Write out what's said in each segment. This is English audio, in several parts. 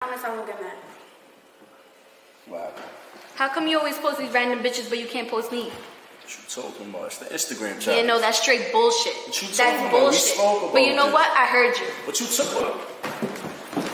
promise I won't get mad. Wow. How come you always post these random bitches but you can't post me? What you talking about? It's the Instagram challenge. Yeah, no, that's straight bullshit. What you talking That's about? bullshit. We spoke about but you know this. what? I heard you. What you talking about?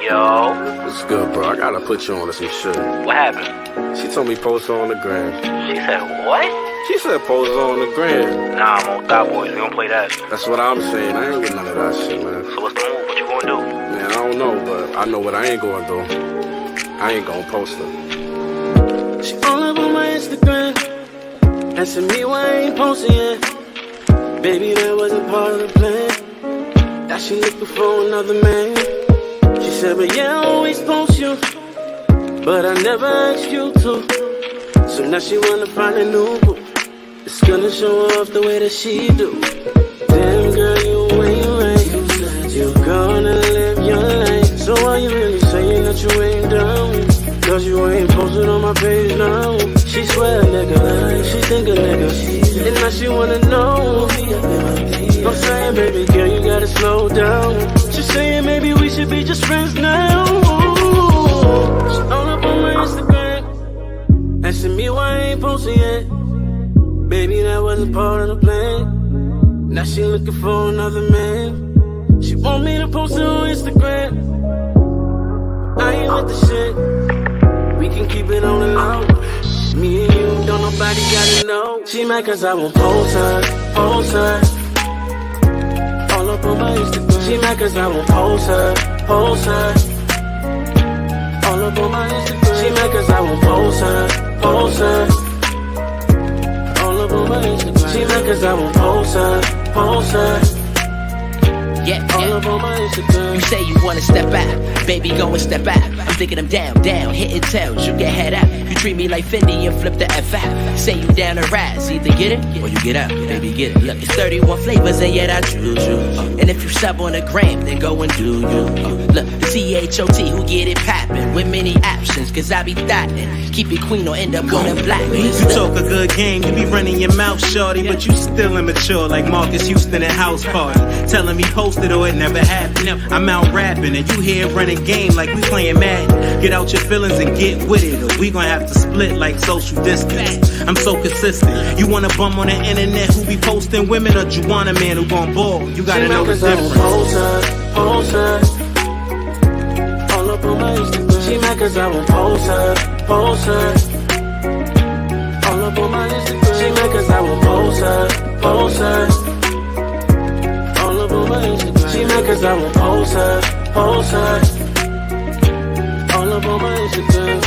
Yo, What's good, bro? I gotta put you on to some shit. what happened? She told me post her on the gram. She said what? She said post her on the gram. Nah, I'm on Thought Boys. We don't play that. That's what I'm saying. I ain't with none of that shit, man. So what's the move? What you gonna do? Man, I don't know, but I know what I ain't gonna do. I ain't gonna post her. She all up on my Instagram, asking me why I ain't posting yet. Baby, that wasn't part of the plan. That she looking for another man. She said, but yeah, I always post you, but I never asked you to. So now she wanna find a new boo. It's gonna show off the way that she do. Damn girl, you ain't right. You gonna live your life. So are you really saying that you ain't down? Cause you ain't posted on my page now. She swear a nigga, she think a nigga, and now she wanna know. I'm saying, baby girl, you gotta slow down. She's saying maybe we should be just friends now. She all up on my Instagram, asking me why I ain't posting yet. Baby, that wasn't part of the plan. Now she looking for another man. She want me to post it on Instagram. I ain't with the shit. We can keep it on the low. Me and you, don't nobody gotta know. She mad cause I won't post her, post her. All up on my Instagram. She mad cause I won't post her, post her. All up on my Instagram. She mad cause I won't post her, post her. All up on my Instagram. She mad cause I won't post her, post her. Yeah, All up on my Instagram. You say you wanna step out, baby, go and step out. I'm thinking I'm down, hitting tails, you can head out. You treat me like Fendi and flip the F out. Say you down to rise, either get it or you get out, baby, get it. Look, it's 31 flavors and yet I choose you. And if you sub on the gram, then go and do you. Look, the THOT who get it poppin' with many options, cause I be thottin'. Keep it queen or end up on a blacklist. You talk a good game, you be running your mouth, shorty, but you still immature like Marcus Houston at house party. Telling me post it or it never happened. I'm out rapping and you here running game like we playing Madden. Get out your feelings and get with it, or we gon' have to split like social distance. I'm so consistent. You want a bum on the internet who be posting women, or you want a man who gon' ball? You gotta know the difference. Post her, post her. All up on my Instagram. She mad cause I won't post her, post her. All up on my Instagram. She mad cause I won't post her, post her. All up on my Instagram. She mad cause I won't post her, post her. All up on my Instagram.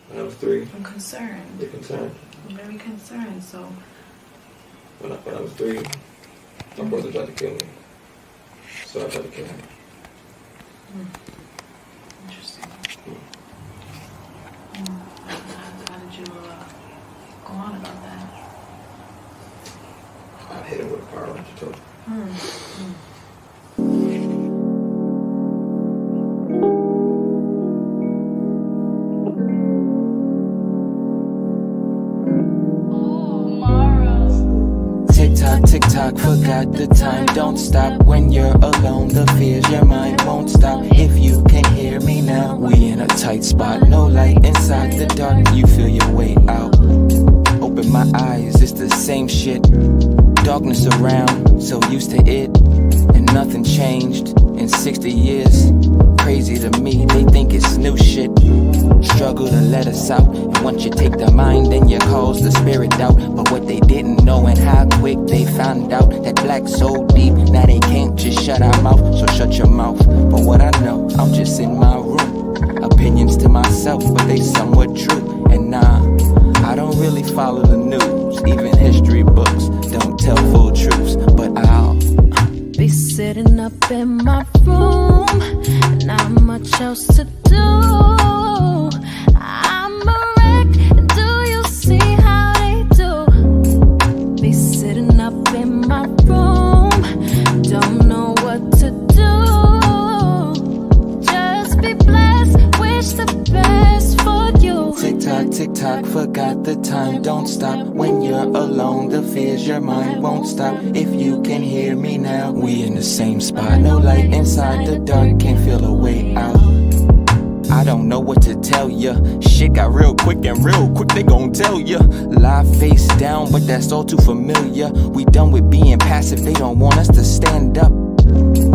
When I was 3. I'm concerned. You're concerned. I'm very concerned, so. When I was 3, my brother tried to kill me. So I tried to kill him. Interesting. How did you go on about that? I hit him with a car wrench too. Tick tock, forgot the time. Don't stop when you're alone. The fears your mind won't stop. If you can hear me now, we in a tight spot. No light inside the dark. You feel your way out. Open my eyes, it's the same shit. Darkness around, so used to it, and nothing changed in 60 years. Crazy to me, they think it's new shit. Struggle to let us out, and once you take the mind, then you cause the spirit out. But what they didn't know and how quick they found out, that black so deep, now they can't just shut our mouth. So shut your mouth. But what I know, I'm just in my room. Opinions to myself, but they somewhat true. And nah, I don't really follow the news. Even history books don't tell full truths. But I'll be sitting up in my room, not much else to do. I'm a wreck, do you see how they do? Be sitting up in my room, don't know what to do. Just be blessed, wish the best for you. tick tock, tick tock, forgot the time. Don't stop when you're alone. The fears your mind won't stop. If you can hear me now, we in the same spot. No light inside the dark, can't feel a way out. I don't know what to tell ya. Shit got real quick and real quick they gon' tell ya. Lie face down, but that's all too familiar. We done with being passive, they don't want us to stand up.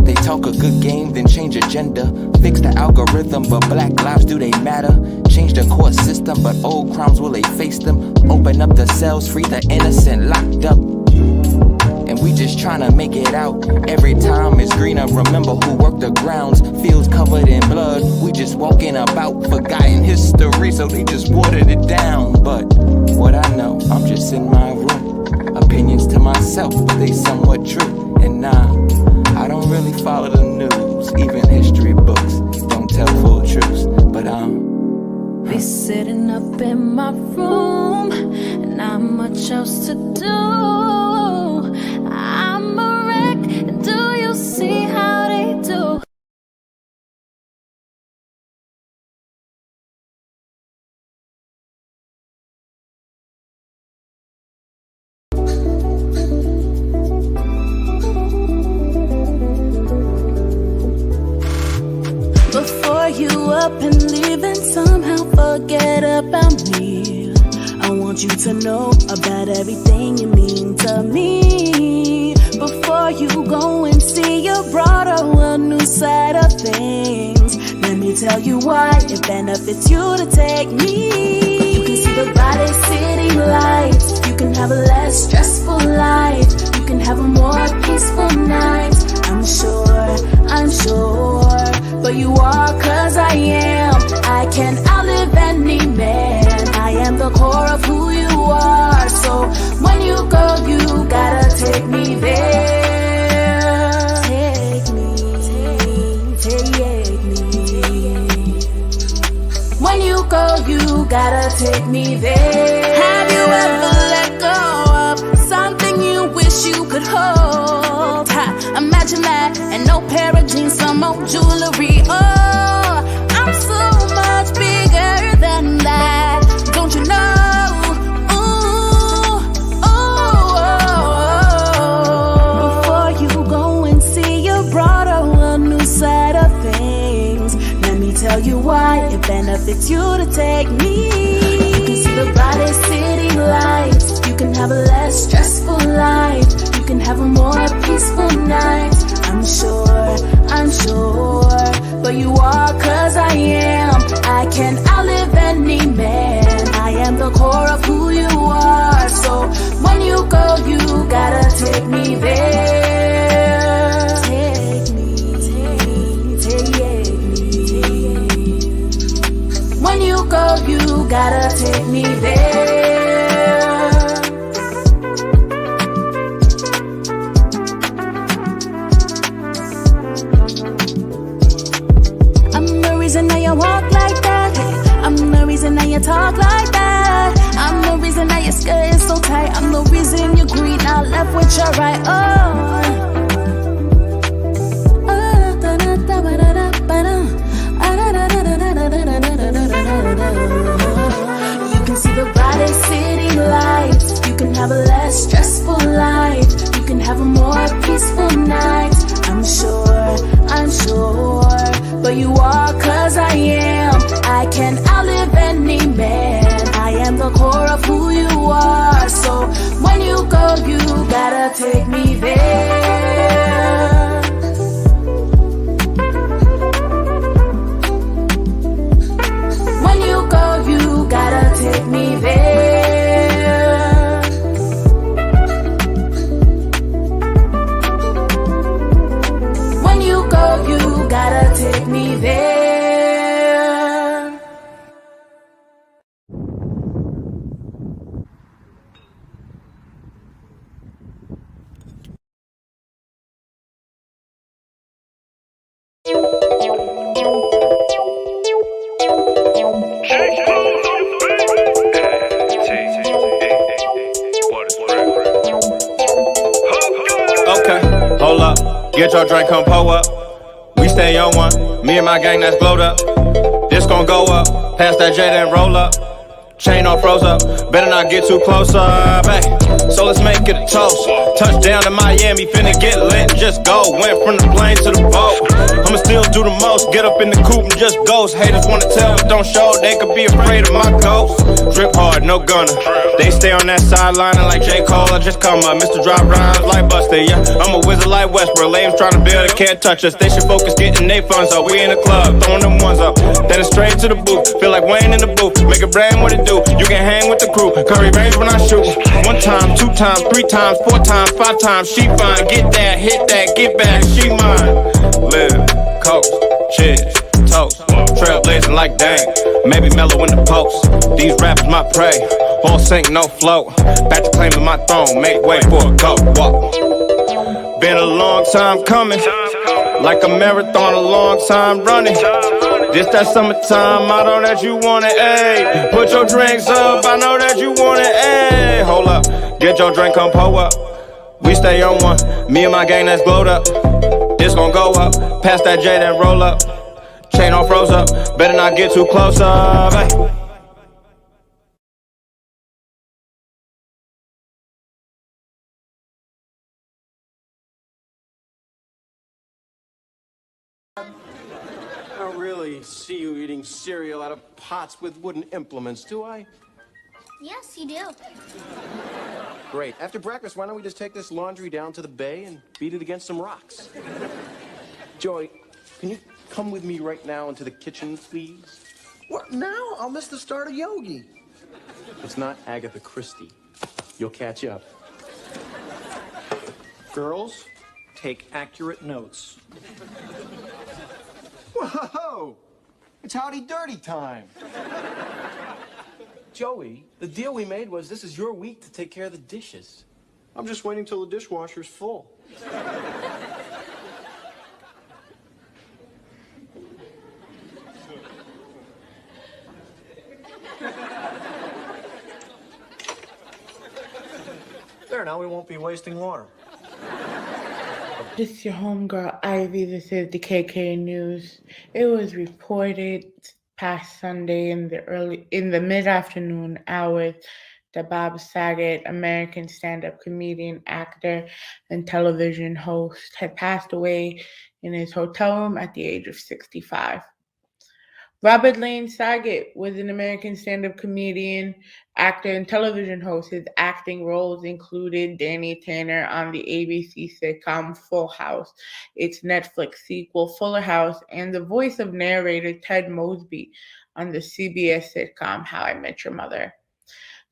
They talk a good game, then change agenda. Fix the algorithm, but black lives, do they matter? Change the court system, but old crimes, will they face them? Open up the cells, free the innocent locked up. And we just tryna make it out. Every time it's greener, remember who worked the grounds. Fields covered in blood, we just walking about. Forgotten history, so they just watered it down. But what I know, I'm just in my room. Opinions to myself, but they somewhat true. And I don't really follow the news. Even history books don't tell full truths. But be sitting up in my room, and not much else to do. I'm a wreck, do you see how they do? Before you up and leave and somehow forget about me, I want you to know about everything you mean to me. Before you go and see your broader a new side of things, let me tell you why it benefits you to take me. You can see the body city lights, you can have a less stressful life, you can have a more peaceful night. I'm sure, but you are, cause I am. I can outlive any man, I am the core of who you are. So when you go, you gotta take me there. Take me. When you go, you gotta take me there. Have you ever let go of something you wish you could hold? Imagine that, and no pair of jeans, some old jewelry. Oh, I'm so much bigger than that, don't you know? Ooh, before you go and see your broader a new side of things, let me tell you why it benefits you to take me. You can see the body city lights, you can have a less stressful life, you can have a more peaceful night. I'm sure, but you are, cause I am. I can outlive any man, I am the core of who you are. So when you go, you gotta take me there. Take me. When you go, you gotta take me there. You walk like that, I'm the reason that you talk like that, I'm the reason that your skirt is so tight, I'm the reason you green, not left with your right. You can see the body city lights, you can have a less stressful life, you can have a more peaceful night. I'm sure, but you are, cause I am. I can outlive any man, I am the core of who you are. So when you go, you gotta take me there. When you go, you gotta take me there. You gotta take me there. Hold up, get your drink, come pull up. We stay on one, me and my gang that's glowed up. This gon' go up, pass that J then roll up. Chain all froze up, better not get too close up, hey. So let's make it a toast. Touchdown to Miami, finna get lit and just go. Went from the plane to the boat. I'ma still do the most, get up in the coupe and just ghost. Haters wanna tell but don't show, they could be afraid of my ghost. Drip hard, no gunner. They stay on that sideline like J. Cole, I just come up. Mr. Drop Rhymes like Buster, yeah. I'm a wizard like Westbrook, lames trying to build, they can't touch us. They should focus getting they funds up. We in the club, throwing them ones up. Then it's straight to the booth, feel like Wayne in the booth. Make a brand what it do. You can hang with the crew, curry range when I shoot. 1 time, 2 times, 3 times, 4 times, 5 times. She fine, get that, hit that, get back, she mine. Live, coast, cheers, toast. Trailblazing like dang, maybe mellow in the post. These rappers my prey, all sink, no float. Back to claiming my throne, make way for a goat. Walk. Been a long time coming, like a marathon, a long time running. This that summertime, I know that you want it, ayy. Put your drinks up, I know that you want it, ayy. Hold up, get your drink, come pull up. We stay on one, me and my gang that's glowed up. This gon' go up, pass that J then roll up. Chain all froze up, better not get too close up, ayy. I don't really see you eating cereal out of pots with wooden implements, do I? Yes, you do. Great. After breakfast, why don't we just take this laundry down to the bay and beat it against some rocks? Joey, can you come with me right now into the kitchen, please? What, now? I'll miss the start of Yogi. It's not Agatha Christie. You'll catch up. Girls, take accurate notes. Whoa! It's howdy dirty time. Joey, the deal we made was this is your week to take care of the dishes. I'm just waiting till the dishwasher's full. There, now we won't be wasting water. This is your homegirl Ivy. This is the KK News. It was reported past Sunday in the mid-afternoon hours that Bob Saget, American stand-up comedian, actor, and television host, had passed away in his hotel room at the age of 65. Robert Lane Saget was an American stand-up comedian, actor, and television host. His acting roles included Danny Tanner on the ABC sitcom Full House, its Netflix sequel Fuller House, and the voice of narrator Ted Mosby on the CBS sitcom How I Met Your Mother.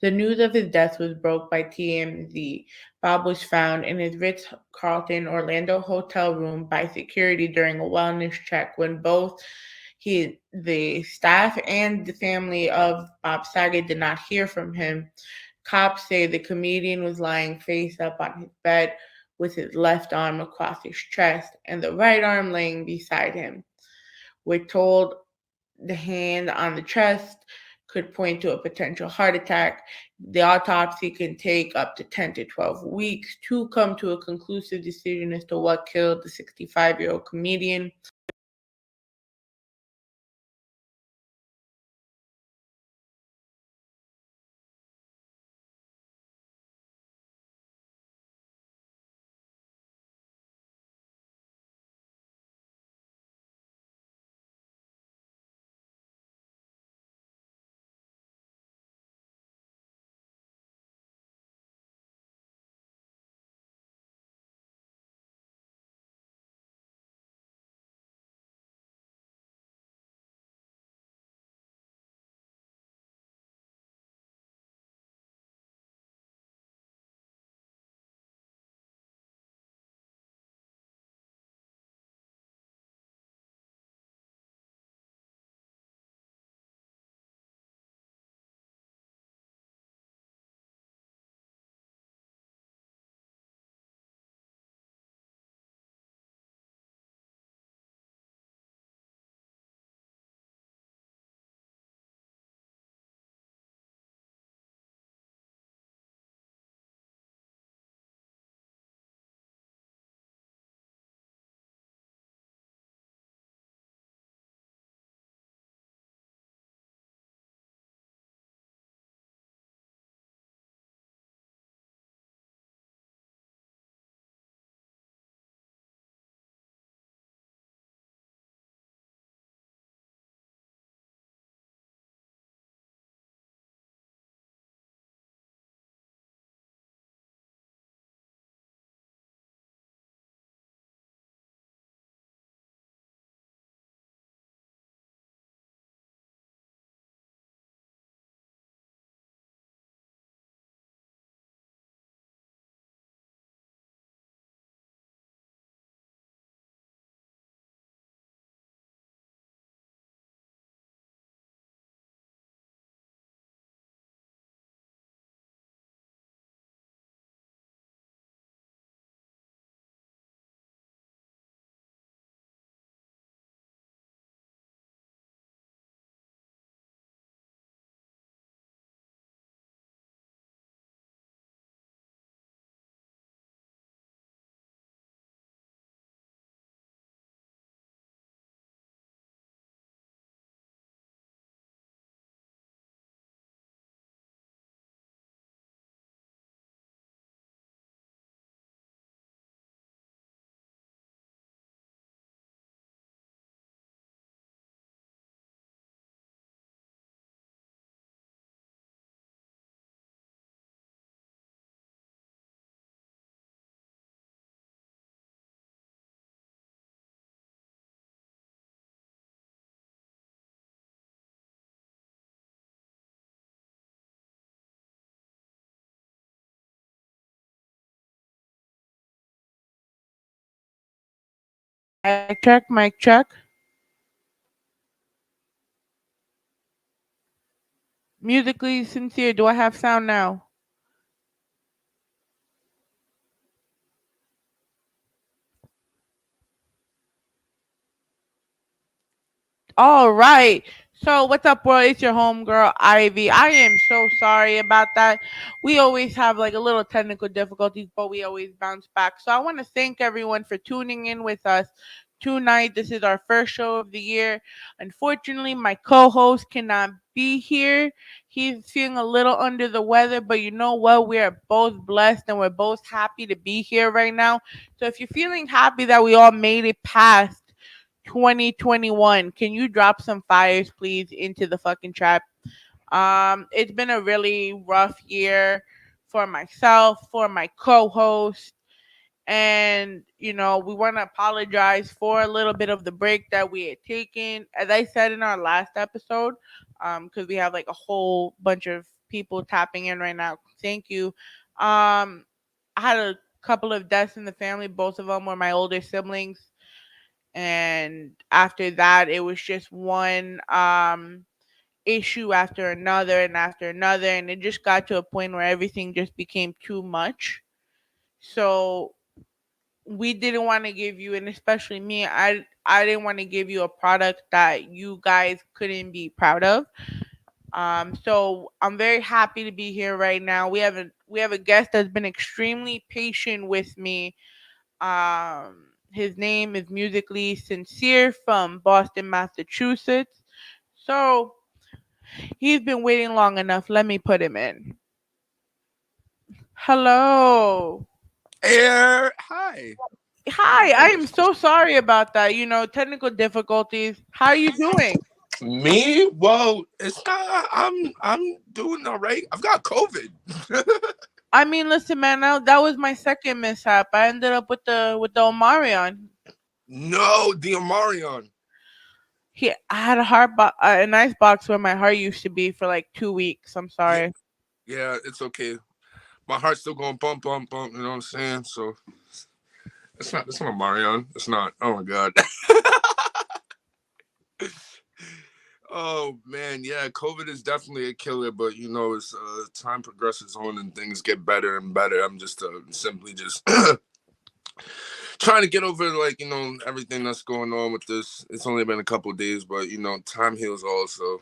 The news of his death was broke by TMZ. Bob was found in his Ritz-Carlton Orlando hotel room by security during a wellness check when both the staff and the family of Bob Saget did not hear from him. Cops say the comedian was lying face up on his bed with his left arm across his chest and the right arm laying beside him. We're told the hand on the chest could point to a potential heart attack. The autopsy can take up to 10 to 12 weeks to come to a conclusive decision as to what killed the 65-year-old comedian. Mic check, mic check. Musically sincere. Do I have sound now? All right. So what's up, world? It's your homegirl Ivy. I am so sorry about that. We always have like a little technical difficulties, but we always bounce back. So I want to thank everyone for tuning in with us tonight. This is our first show of the year. Unfortunately, my co-host cannot be here. He's feeling a little under the weather, but you know what? We are both blessed and we're both happy to be here right now. So if you're feeling happy that we all made it past 2021, can you drop some fires please into the fucking trap? It's been a really rough year for myself, for my co-host, and we want to apologize for a little bit of the break that we had taken, as I said in our last episode, because we have like a whole bunch of people tapping in right now. Thank you. I had a couple of deaths in the family. Both of them were my older siblings, and after that it was just one issue after another and after another, and it just got to a point where everything just became too much. So we didn't want to give you, and especially me, I didn't want to give you a product that you guys couldn't be proud of. So I'm very happy to be here right now. We have a guest that's been extremely patient with me. His name is Musically Sincere from Boston, Massachusetts. So he's been waiting long enough. Let me put him in. Hello. Hi. Hi. I am so sorry about that. Technical difficulties. How are you doing? Me? Well, it's not. I'm doing all right. I've got COVID. I mean, listen, man. That was my second mishap. I ended up with the Omarion. No, the Omarion. I had an ice box where my heart used to be for like 2 weeks. I'm sorry. Yeah, it's okay. My heart's still going bump, bump, bump. You know what I'm saying? So it's not. It's not Omarion. It's not. Oh my god. Oh man, yeah, COVID is definitely a killer, but as time progresses on and things get better and better, I'm just simply just trying to get over everything that's going on with this. It's only been a couple of days, but time heals all. So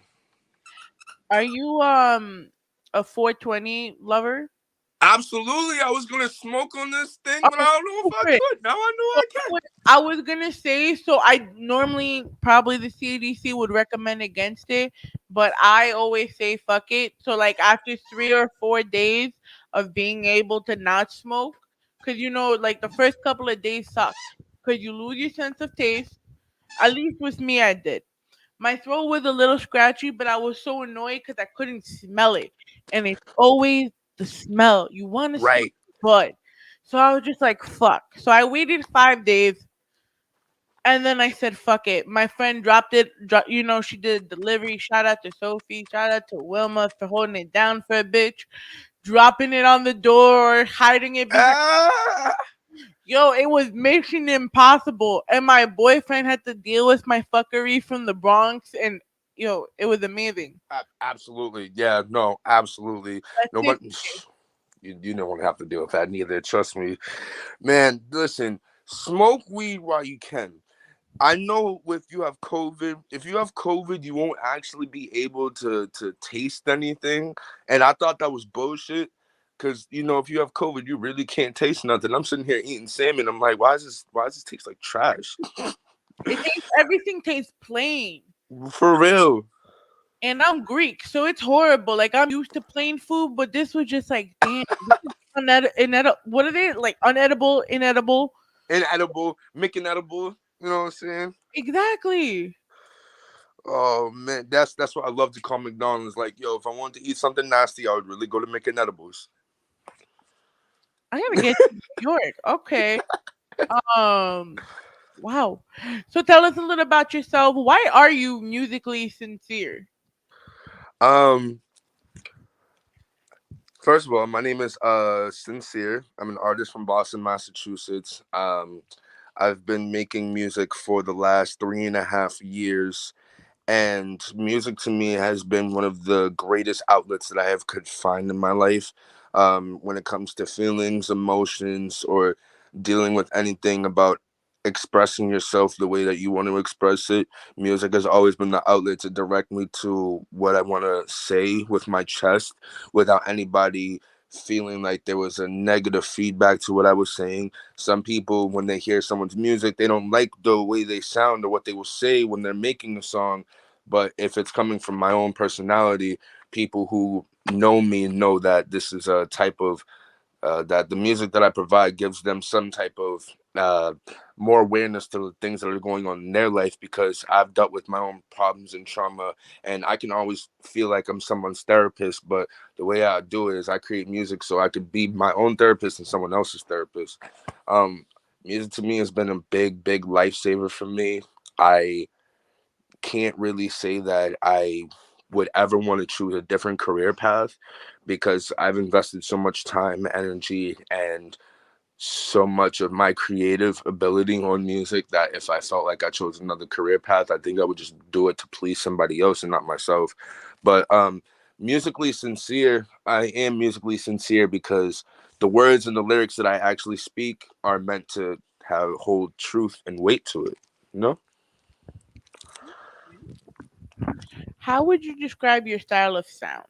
Are you a 420 lover? absolutely, I was gonna smoke on this thing, but I Oh, don't know if I great. could. Now I know I can. I was gonna say, so I normally probably the CDC would recommend against it, but I always say fuck it. So like after 3 or 4 days of being able to not smoke, because like the first couple of days suck, because you lose your sense of taste. At least with me, I did. My throat was a little scratchy, but I was so annoyed because I couldn't smell it, and it's always the smell. You want to smell Right. bud. So I was just like, fuck. So I waited 5 days, and then I said, fuck it. My friend dropped it. She did delivery. Shout out to Sophie. Shout out to Wilma for holding it down for a bitch. Dropping it on the door, hiding it behind. Yo, it was mission impossible. And my boyfriend had to deal with my fuckery from the Bronx. And, it was amazing. Absolutely. Yeah, no, absolutely. Nobody, you don't have to deal with that neither. Trust me. Man, listen, smoke weed while you can. I know if you have COVID, you won't actually be able to taste anything. And I thought that was bullshit. Cause if you have COVID, you really can't taste nothing. I'm sitting here eating salmon. I'm like, why does this taste like trash? Everything tastes plain. For real. And I'm Greek, so it's horrible. Like I'm used to plain food, but this was just like, damn, what are they like? Unedible, inedible, making edible. You know what I'm saying? Exactly. Oh man, that's what I love to call McDonald's. Like, yo, if I wanted to eat something nasty, I would really go to making edibles. I gotta get to New York. Okay. Wow. So tell us a little about yourself. Why are you musically sincere? First of all, my name is Sincere. I'm an artist from Boston, Massachusetts. I've been making music for the last 3.5 years, and music to me has been one of the greatest outlets that I have could find in my life. When it comes to feelings, emotions, or dealing with anything about expressing yourself the way that you want to express it, music has always been the outlet to direct me to what I want to say with my chest without anybody feeling like there was a negative feedback to what I was saying. Some people, when they hear someone's music, they don't like the way they sound or what they will say when they're making a song. But if it's coming from my own personality, people who know me know that this is a type of that the music that I provide gives them some type of more awareness to the things that are going on in their life, because I've dealt with my own problems and trauma, and I can always feel like I'm someone's therapist. But the way I do it is I create music so I could be my own therapist and someone else's therapist. Um, Music to me has been a big lifesaver for me. I can't really say that I would ever want to choose a different career path, because I've invested so much time, energy, and so much of my creative ability on music that if I felt like I chose another career path, I think I would just do it to please somebody else and not myself. But musically sincere, I am musically sincere because the words and the lyrics that I actually speak are meant to have hold truth and weight to it, you know? How would you describe your style of sound?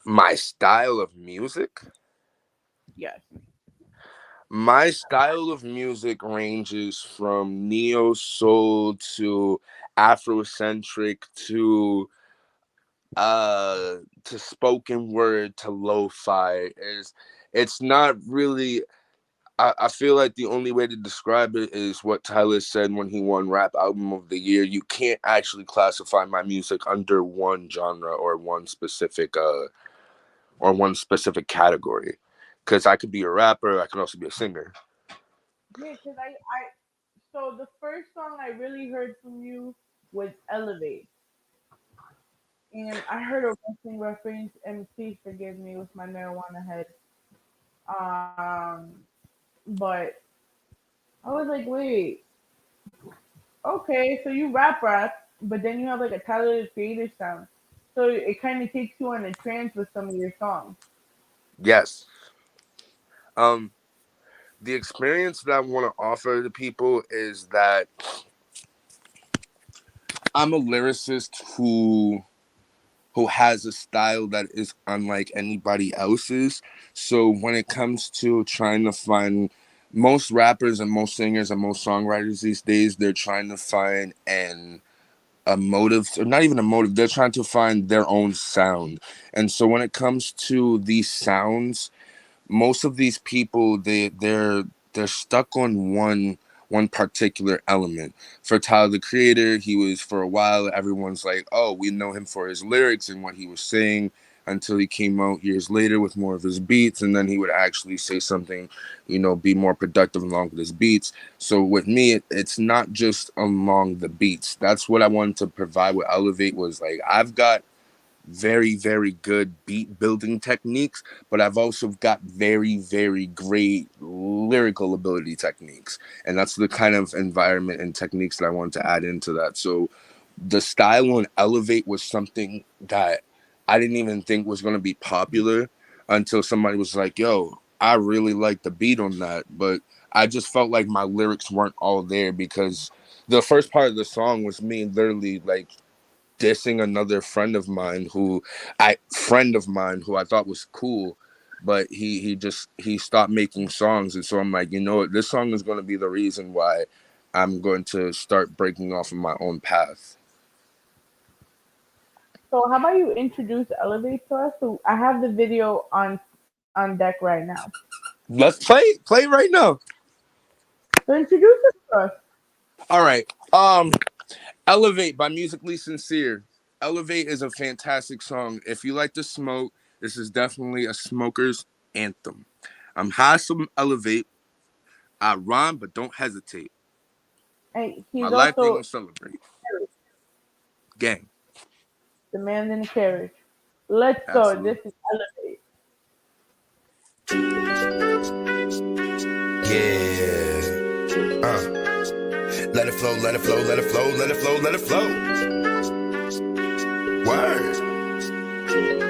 My style of music? Yes. My style of music ranges from neo soul to Afrocentric to spoken word to lo-fi. It's not really, I feel like the only way to describe it is what Tyler said when he won Rap Album of the Year. You can't actually classify my music under one genre or one specific category, because I could be a rapper, I could also be a singer. Yeah, because so the first song I really heard from you was Elevate. And I heard a wrestling reference, and please forgive me with my marijuana head. But I was like, wait, okay, so you rap, but then you have like a Tyler the Creator sound. So it kind of takes you on a trance with some of your songs. Yes. Um, the experience that I want to offer to people is that I'm a lyricist who has a style that is unlike anybody else's. So when it comes to trying to find, most rappers and most singers and most songwriters these days, they're trying to find a motive, or not even a motive, they're trying to find their own sound. And so when it comes to these sounds, most of these people, they're stuck on one particular element. For Tyler the Creator, he was, for a while everyone's like, oh, we know him for his lyrics and what he was saying, until he came out years later with more of his beats, and then he would actually say something, be more productive along with his beats. So with me, it's not just along the beats. That's what I wanted to provide with Elevate, was like, I've got very good beat building techniques, but I've also got very great lyrical ability techniques, and that's the kind of environment and techniques that I wanted to add into that. So the style on Elevate was something that I didn't even think was going to be popular until somebody was like, yo, I really like the beat on that, but I just felt like my lyrics weren't all there, because the first part of the song was me literally like dissing another friend of mine who I thought was cool, but he stopped making songs. And so I'm like, you know what, this song is going to be the reason why I'm going to start breaking off of my own path. So how about you introduce Elevate to us? So I have the video on deck right now. Let's play right now. So introduce it to us. All right. Elevate by Musically Sincere. Elevate is a fantastic song. If you like to smoke, this is definitely a smoker's anthem. I'm high, so elevate. I rhyme, but don't hesitate. And My he's life ain't also gonna celebrate. Gang. the man in the carriage. Let's go. Absolutely. This is Elevate. Yeah. Let it flow, let it flow, let it flow, let it flow, let it flow. Word.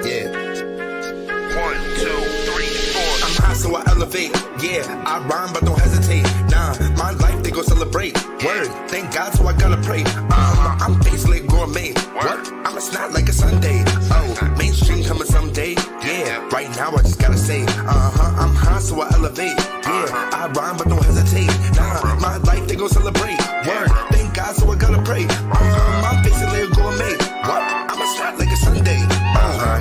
Yeah. 1, 2, 3, 4. I'm high, so I elevate. Yeah, I rhyme, but don't hesitate. Nah, my life, they go celebrate. Word, thank God, so I gotta pray. I'm basically gourmet. What? I'm a snot like a Sunday. Oh, mainstream coming someday. Yeah, right now I just gotta say. I'm high, so I elevate. Yeah, I rhyme, but don't hesitate. Nah, my life, they go celebrate. Word, thank God, so I gotta pray. I'm basically a gourmet. What? I'm a snot like a Sunday.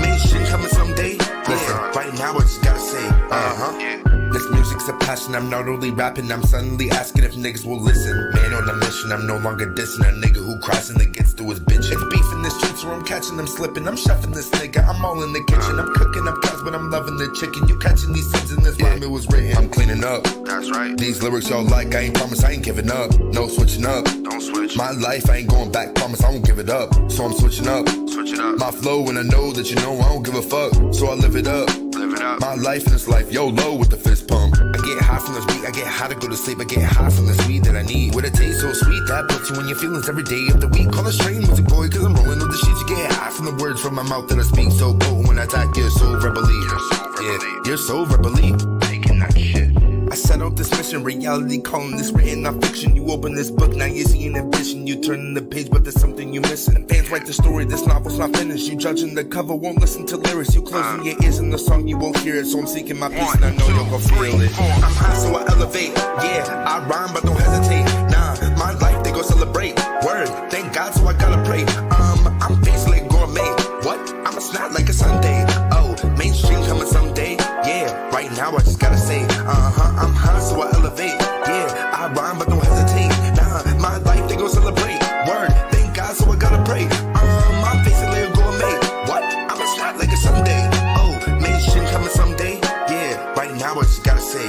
Mainstream coming someday. Listen, right now I just gotta say. This music's a passion, I'm not only rapping, I'm suddenly asking if niggas will listen. Man on a mission, I'm no longer dissing a nigga who cries and then gets to his bitch. It's beef in the streets where I'm catching them slipping. I'm shuffling this nigga, I'm all in the kitchen. I'm cooking up cows, but I'm loving the chicken. You catching these sins in this rhyme, it was written. I'm cleaning up. That's right. These lyrics y'all like, I ain't promise I ain't giving up. No switching up. Don't switch. My life, I ain't going back, promise I won't give it up. So I'm switching up. Switch it up. My flow, and I know that you know I don't give a fuck. So I live it up. Live it up. My life in this life, YOLO with the fist pump. I get high from this weed, I get high to go to sleep. I get high from this weed that I need. With a taste so sweet that puts you in your feelings every day of the week. Call a strain music boy, cause I'm rolling on the sheets. You get high from the words from my mouth that I speak. So potent when I attack, you're so rebelly. Yeah, you're so rebelly. Taking that shit. I set out this mission, reality calling this written, not fiction. You open this book, now you're seeing a vision. You turn the page, but there's something you missing. Fans write the story, this novel's not finished. You judging the cover, won't listen to lyrics. You closing your ears in the song, you won't hear it. So I'm seeking my peace, and I know you're gonna feel it. I'm high, so I elevate. Yeah, I rhyme, but don't hesitate. Nah, my life, they go celebrate. Word, thank God, so I gotta pray. I'm basically gourmet. What? I'm a snot like a Sunday. Oh, mainstream coming someday. Yeah, right now I just gotta say. I'm high, so I elevate. Yeah, I rhyme, but don't hesitate. Nah, my life, they go celebrate. Word, thank God, so I gotta pray. I'm basically a gourmet. What? I'm a snot like a Sunday. Oh, mainstream coming someday. Yeah, right now I just gotta say.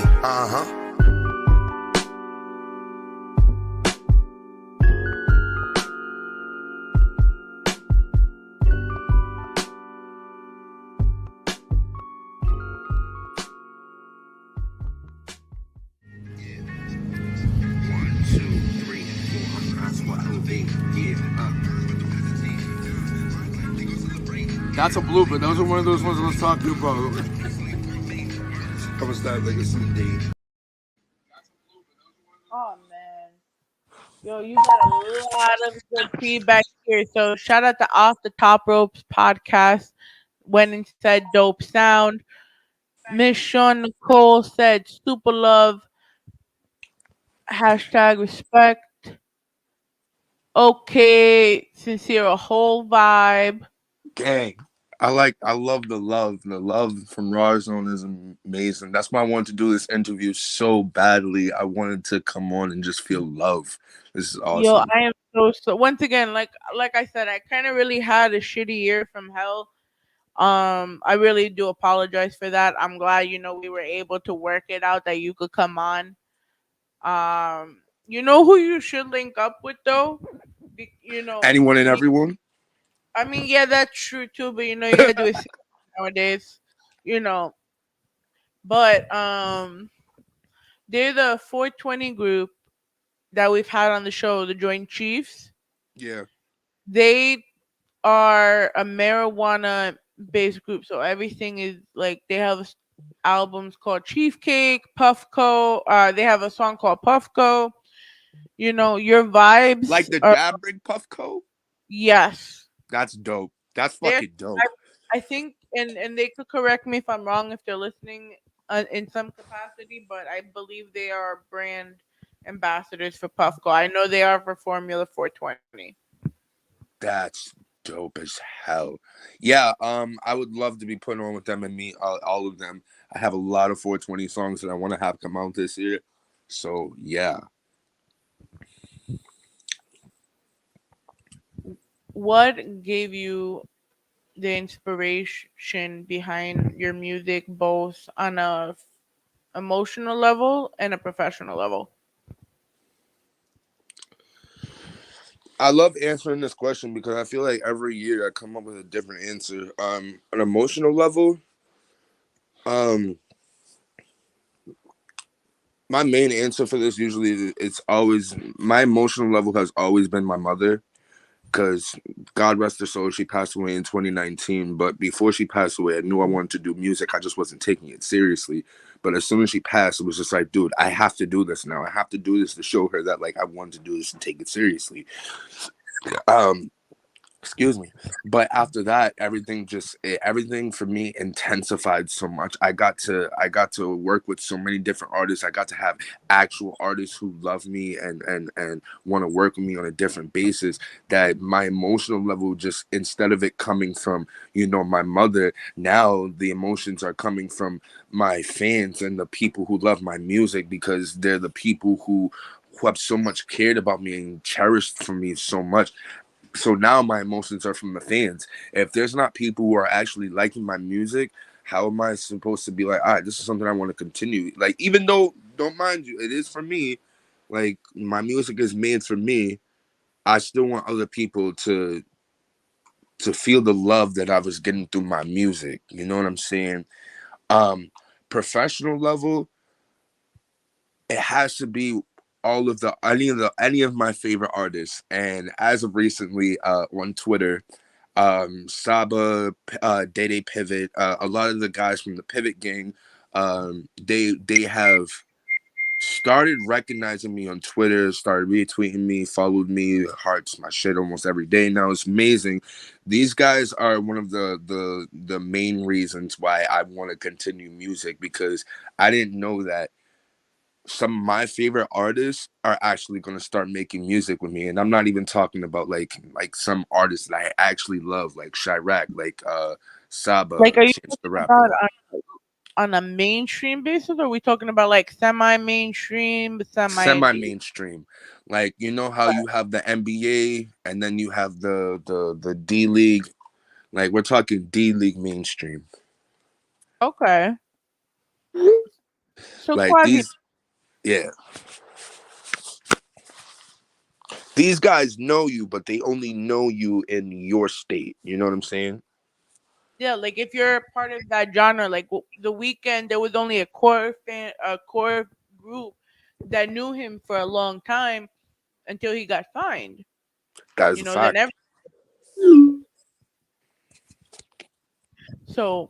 That's a blooper. Those are one of those ones I was talking about. I'm a snot like a Sunday. Oh man, yo, you got a lot of good feedback here. So shout out to Off the Top Ropes podcast. Went and said dope sound. Miss Sean Nicole said super love. Hashtag respect. Okay, sincere a whole vibe. Gang. I love the love. The love from Rawrrzone is amazing. That's why I wanted to do this interview so badly. I wanted to come on and just feel love. This is awesome. Yo, I am so once again, like I said, I kind of really had a shitty year from hell. I really do apologize for that. I'm glad, we were able to work it out that you could come on. You know who you should link up with though? Anyone and everyone? I mean, yeah, that's true too, but you gotta do it nowadays, But they're the 420 group that we've had on the show, the Joint Chiefs. Yeah. They are a marijuana based group, so everything is like they have albums called Chief Cake, Puffco. They have a song called Puffco. Your vibes like the Dabbrig Puffco. Yes. That's dope. That's fucking dope. I think, and they could correct me if I'm wrong if they're listening in some capacity, but I believe they are brand ambassadors for Puffco. I know they are for Formula 420. That's dope as hell. Yeah, I would love to be put on with them and meet all of them. I have a lot of 420 songs that I want to have come out this year. So, yeah. What gave you the inspiration behind your music, both on a emotional level and a professional level? I love answering this question because I feel like every year I come up with a different answer. On an emotional level, My main answer for this usually it's always my emotional level has always been my mother, because God rest her soul, she passed away in 2019. But before she passed away, I knew I wanted to do music. I just wasn't taking it seriously. But as soon as she passed, it was just like, dude, I have to do this now. I have to do this to show her that like I wanted to do this and take it seriously. Excuse me. But after that, everything for me intensified so much. I got to work with so many different artists. I got to have actual artists who love me and want to work with me on a different basis, that my emotional level, just instead of it coming from my mother, now the emotions are coming from my fans and the people who love my music, because they're the people who have so much cared about me and cherished for me so much. So now my emotions are from the fans. If there's not people who are actually liking my music, how am I supposed to be like, all right, this is something I want to continue? Like, even though, don't mind you, it is for me. Like, my music is made for me. I still want other people to feel the love that I was getting through my music. You know what I'm saying? Professional level, it has to be any of my favorite artists. And as of recently, on Twitter, Saba, Day Pivot, a lot of the guys from the Pivot gang, they have started recognizing me on Twitter, started retweeting me, followed me, hearts my shit almost every day now. It's amazing. These guys are one of the main reasons why I want to continue music, because I didn't know that some of my favorite artists are actually going to start making music with me. And I'm not even talking about like some artists that I actually love, like Chirac, like Saba, Like, are you Chance the talking about Rapper. on a mainstream basis, or are we talking about like semi-mainstream, Semi-mainstream. Like, you know how you have the NBA and then you have the D League. Like, we're talking D League mainstream. Okay. So Like quasi. yeah. These guys know you, but they only know you in your state. You know what I'm saying? Yeah, like if you're part of that genre, like the Weekend, there was only a core group that knew him for a long time until he got signed. That is a Then fact. so,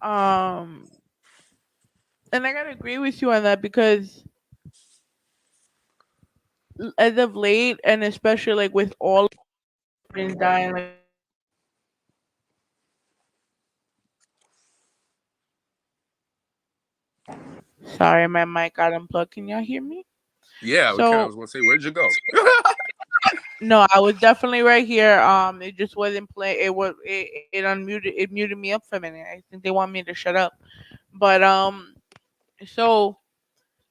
um, and I gotta agree with you on that, because as of late, and especially like with all dying, like, sorry, my mic got unplugged. Can y'all hear me? Yeah, okay. I So was gonna say, where'd you go? no, I was definitely right here. It just wasn't play. It unmuted. It muted me up for a minute. I think they want me to shut up. But so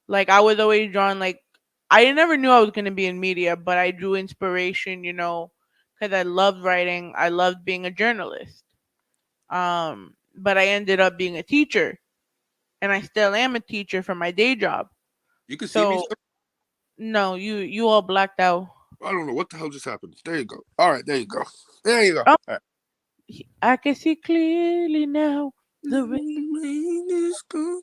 like I was always drawn. Like, I never knew I was gonna be in media, but I drew inspiration. Because I loved writing. I loved being a journalist. But I ended up being a teacher, and I still am a teacher for my day job. You can see me. So no, you all blacked out. I don't know what the hell just happened. There you go. All right, there you go. There you go. Oh, All right. I can see clearly now. The rain is good.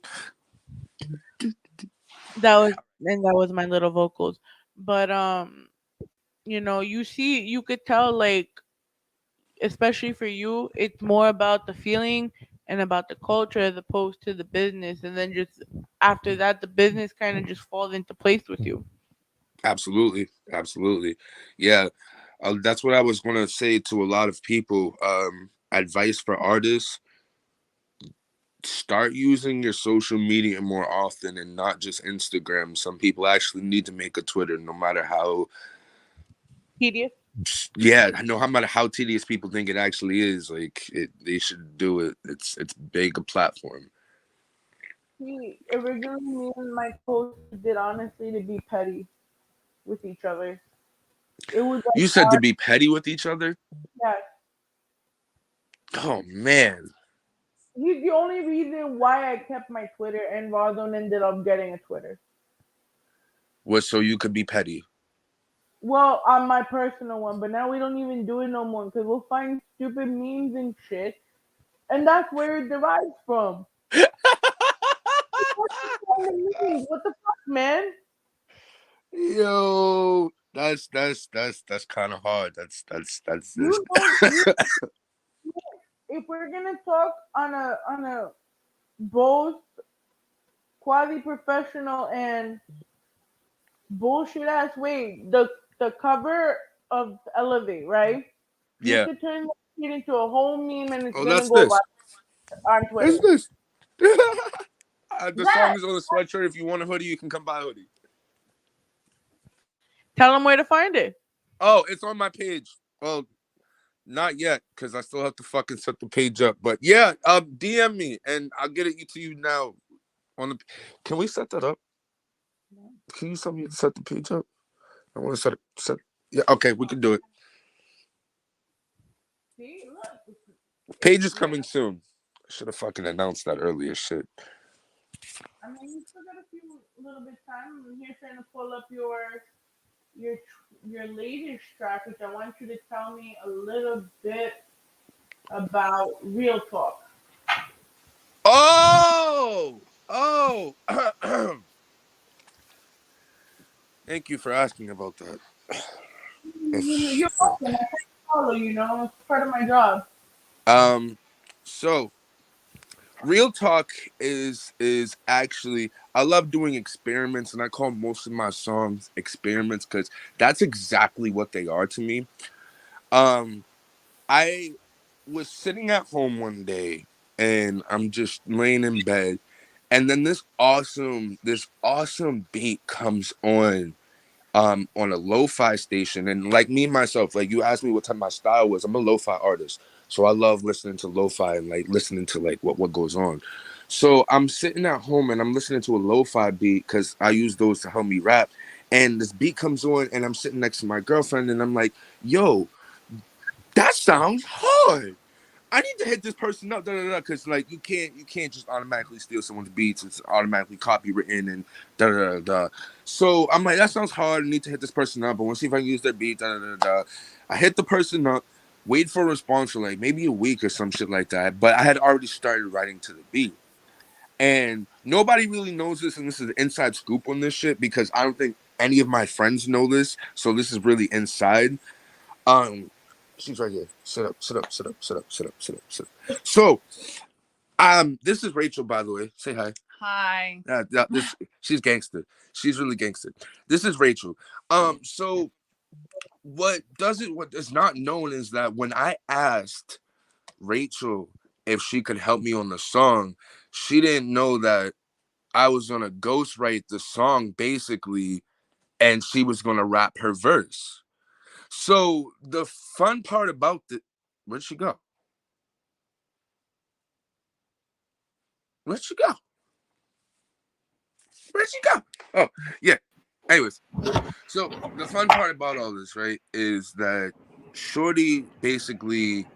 That was my little vocals. But you could tell, like, especially for you, it's more about the feeling and about the culture as opposed to the business, and then just after that the business kind of just falls into place with you. Absolutely. Yeah. That's what I was going to say to a lot of people. Advice for artists: start using your social media more often and not just Instagram. Some people actually need to make a Twitter, no matter how tedious. Yeah, no matter how tedious people think it actually is. Like, they should do it. It's big a platform. See, originally me and my coach did honestly to be petty with each other. It was like You said to be petty with each other? Yeah. Oh man. He's the only reason why I kept my Twitter, and Rawrrzone ended up getting a Twitter. What, so you could be petty? Well, on my personal one, but now we don't even do it no more because we'll find stupid memes and shit, and that's where it derives from. What the fuck? man. Yo, that's kind of hard. That's You if we're gonna talk on a both quasi professional and bullshit ass way, the cover of Elevate, right? You Yeah. could turn that shit into a whole meme and it's Oh, gonna that's go this. on Twitter. That's this. The song is on the sweatshirt. If you want a hoodie, you can come buy a hoodie. Tell them where to find it. Oh, it's on my page. Well, not yet, because I still have to fucking set the page up. But yeah, DM me and I'll get it to you now. Can we set that up? Can you tell me to set the page up? I want to set. Yeah, okay, we can do it. See, look. Page is coming soon. I should have fucking announced that earlier. Shit. I mean, you still got a little bit of time. I'm here trying to pull up your latest track, which I want you to tell me a little bit about Real Talk. Oh. Thank you for asking about that. You're welcome. I follow, it's part of my job. So Real Talk is actually, I love doing experiments, and I call most of my songs experiments because that's exactly what they are to me. I was sitting at home one day and I'm just laying in bed, and then this awesome beat comes on a lo-fi station. And like me myself, like you asked me what type my style was, I'm a lo-fi artist, so I love listening to lo-fi and like listening to like what goes on. So I'm sitting at home and I'm listening to a lo-fi beat because I use those to help me rap, and this beat comes on and I'm sitting next to my girlfriend and I'm like, yo, that sounds hard. I need to hit this person up, because like you can't just automatically steal someone's beats. It's automatically copywritten and . So I'm like, that sounds hard. I need to hit this person up. I want to see if I can use their beat. I hit the person up, wait for a response for like maybe a week or some shit like that. But I had already started writing to the beat, and nobody really knows this. And this is an inside scoop on this shit because I don't think any of my friends know this. So this is really inside. She's right here. Sit up. So, this is Rachel, by the way. Say hi. Hi. She's gangster. She's really gangster. This is Rachel. So what is not known is that when I asked Rachel if she could help me on the song, she didn't know that I was gonna ghostwrite the song basically, and she was gonna rap her verse. So the fun part about where'd she go? Oh, yeah. Anyways, so the fun part about all this, right, is that Shorty basically,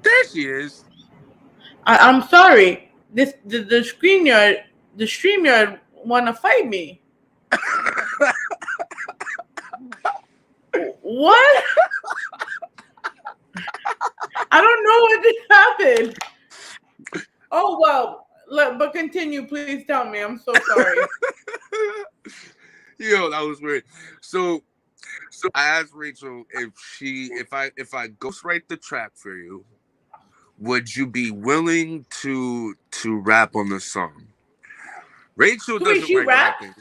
there she is. I'm sorry. The StreamYard wanna fight me. What? I don't know what just happened. Oh well, but continue, please tell me. I'm so sorry. Yo, that was weird. So I asked Rachel if I ghostwrite the track for you, would you be willing to rap on the song? Rachel doesn't like rapping.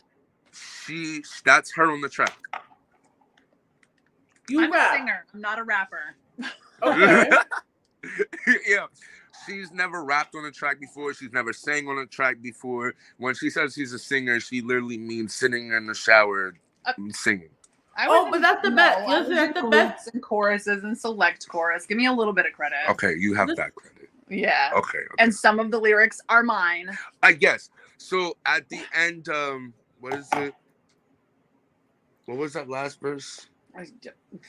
That's her on the track. I'm a singer. I'm not a rapper. Okay. Yeah. She's never rapped on a track before. She's never sang on a track before. When she says she's a singer, she literally means sitting in the shower singing. But that's the best. Listen, that's the best. And choruses and select chorus. Give me a little bit of credit. Okay, you have that credit. Yeah. Okay. And some of the lyrics are mine. I guess. So at the end, what is it? What was that last verse?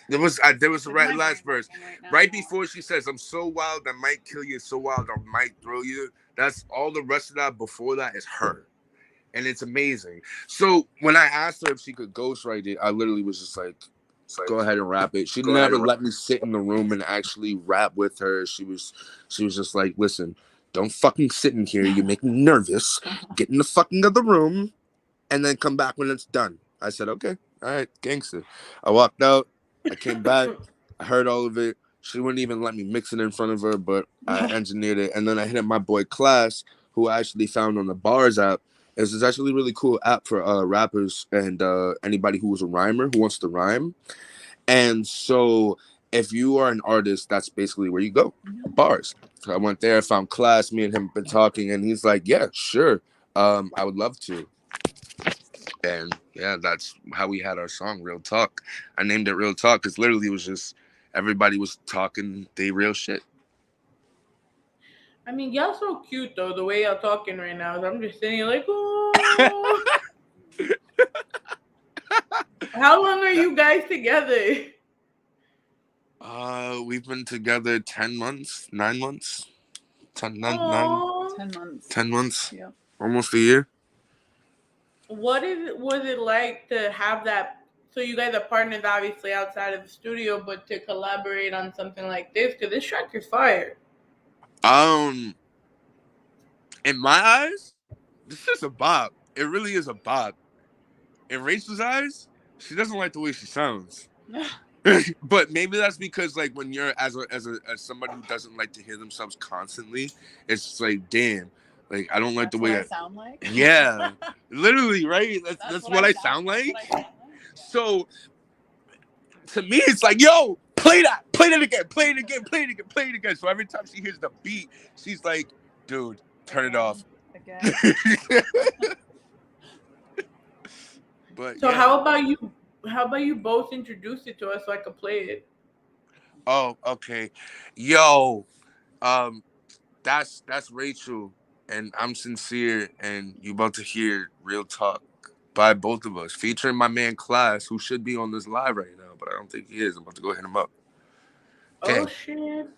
There was the last verse. Right before she says, I'm so wild I might kill you, so wild I might throw you. That's all. The rest of that before that is her. And it's amazing. So when I asked her if she could ghostwrite it, I literally was just like, go ahead and rap it. She never let me sit in the room and actually rap with her. She was just like, listen, don't fucking sit in here. You make me nervous. Get in the fucking other room. and then come back when it's done. I said, okay, all right, gangster. I walked out. I came back. I heard all of it. She wouldn't even let me mix it in front of her, but I engineered it. And then I hit up my boy Class, who I actually found on the Bars app. It's actually a really cool app for rappers and anybody who was a rhymer who wants to rhyme. And so if you are an artist, that's basically where you go, Bars. So I went there, found Class, me and him been talking, and he's like, yeah, sure, I would love to. And yeah, that's how we had our song, Real Talk. I named it Real Talk because literally it was just everybody was talking they real shit. I mean, y'all so cute though, the way y'all talking right now. I'm just sitting here like, oh. How long are you guys together? We've been together 10 months, 9 months. 10 months. 10 months. Yeah. Almost a year. Was it like to have that? So you guys are partners, obviously, outside of the studio, but to collaborate on something like this, because this track is fire. In my eyes, this is a bop. It really is a bop. In Rachel's eyes, she doesn't like the way she sounds. But maybe that's because, like, when you're as somebody who doesn't like to hear themselves constantly, it's just like, damn. Like, I don't like the way I sound like. Yeah, literally, right? That's what I sound like. So, to me, it's like, yo, play that again. So every time she hears the beat, she's like, dude, turn it off. Again. But so yeah. how about you both introduce it to us so I could play it? Oh, okay. Yo, that's Rachel. And I'm Sincere, and you about to hear Real Talk by both of us, featuring my man Class, who should be on this live right now, but I don't think he is. I'm about to go hit him up. Okay. Oh, shit.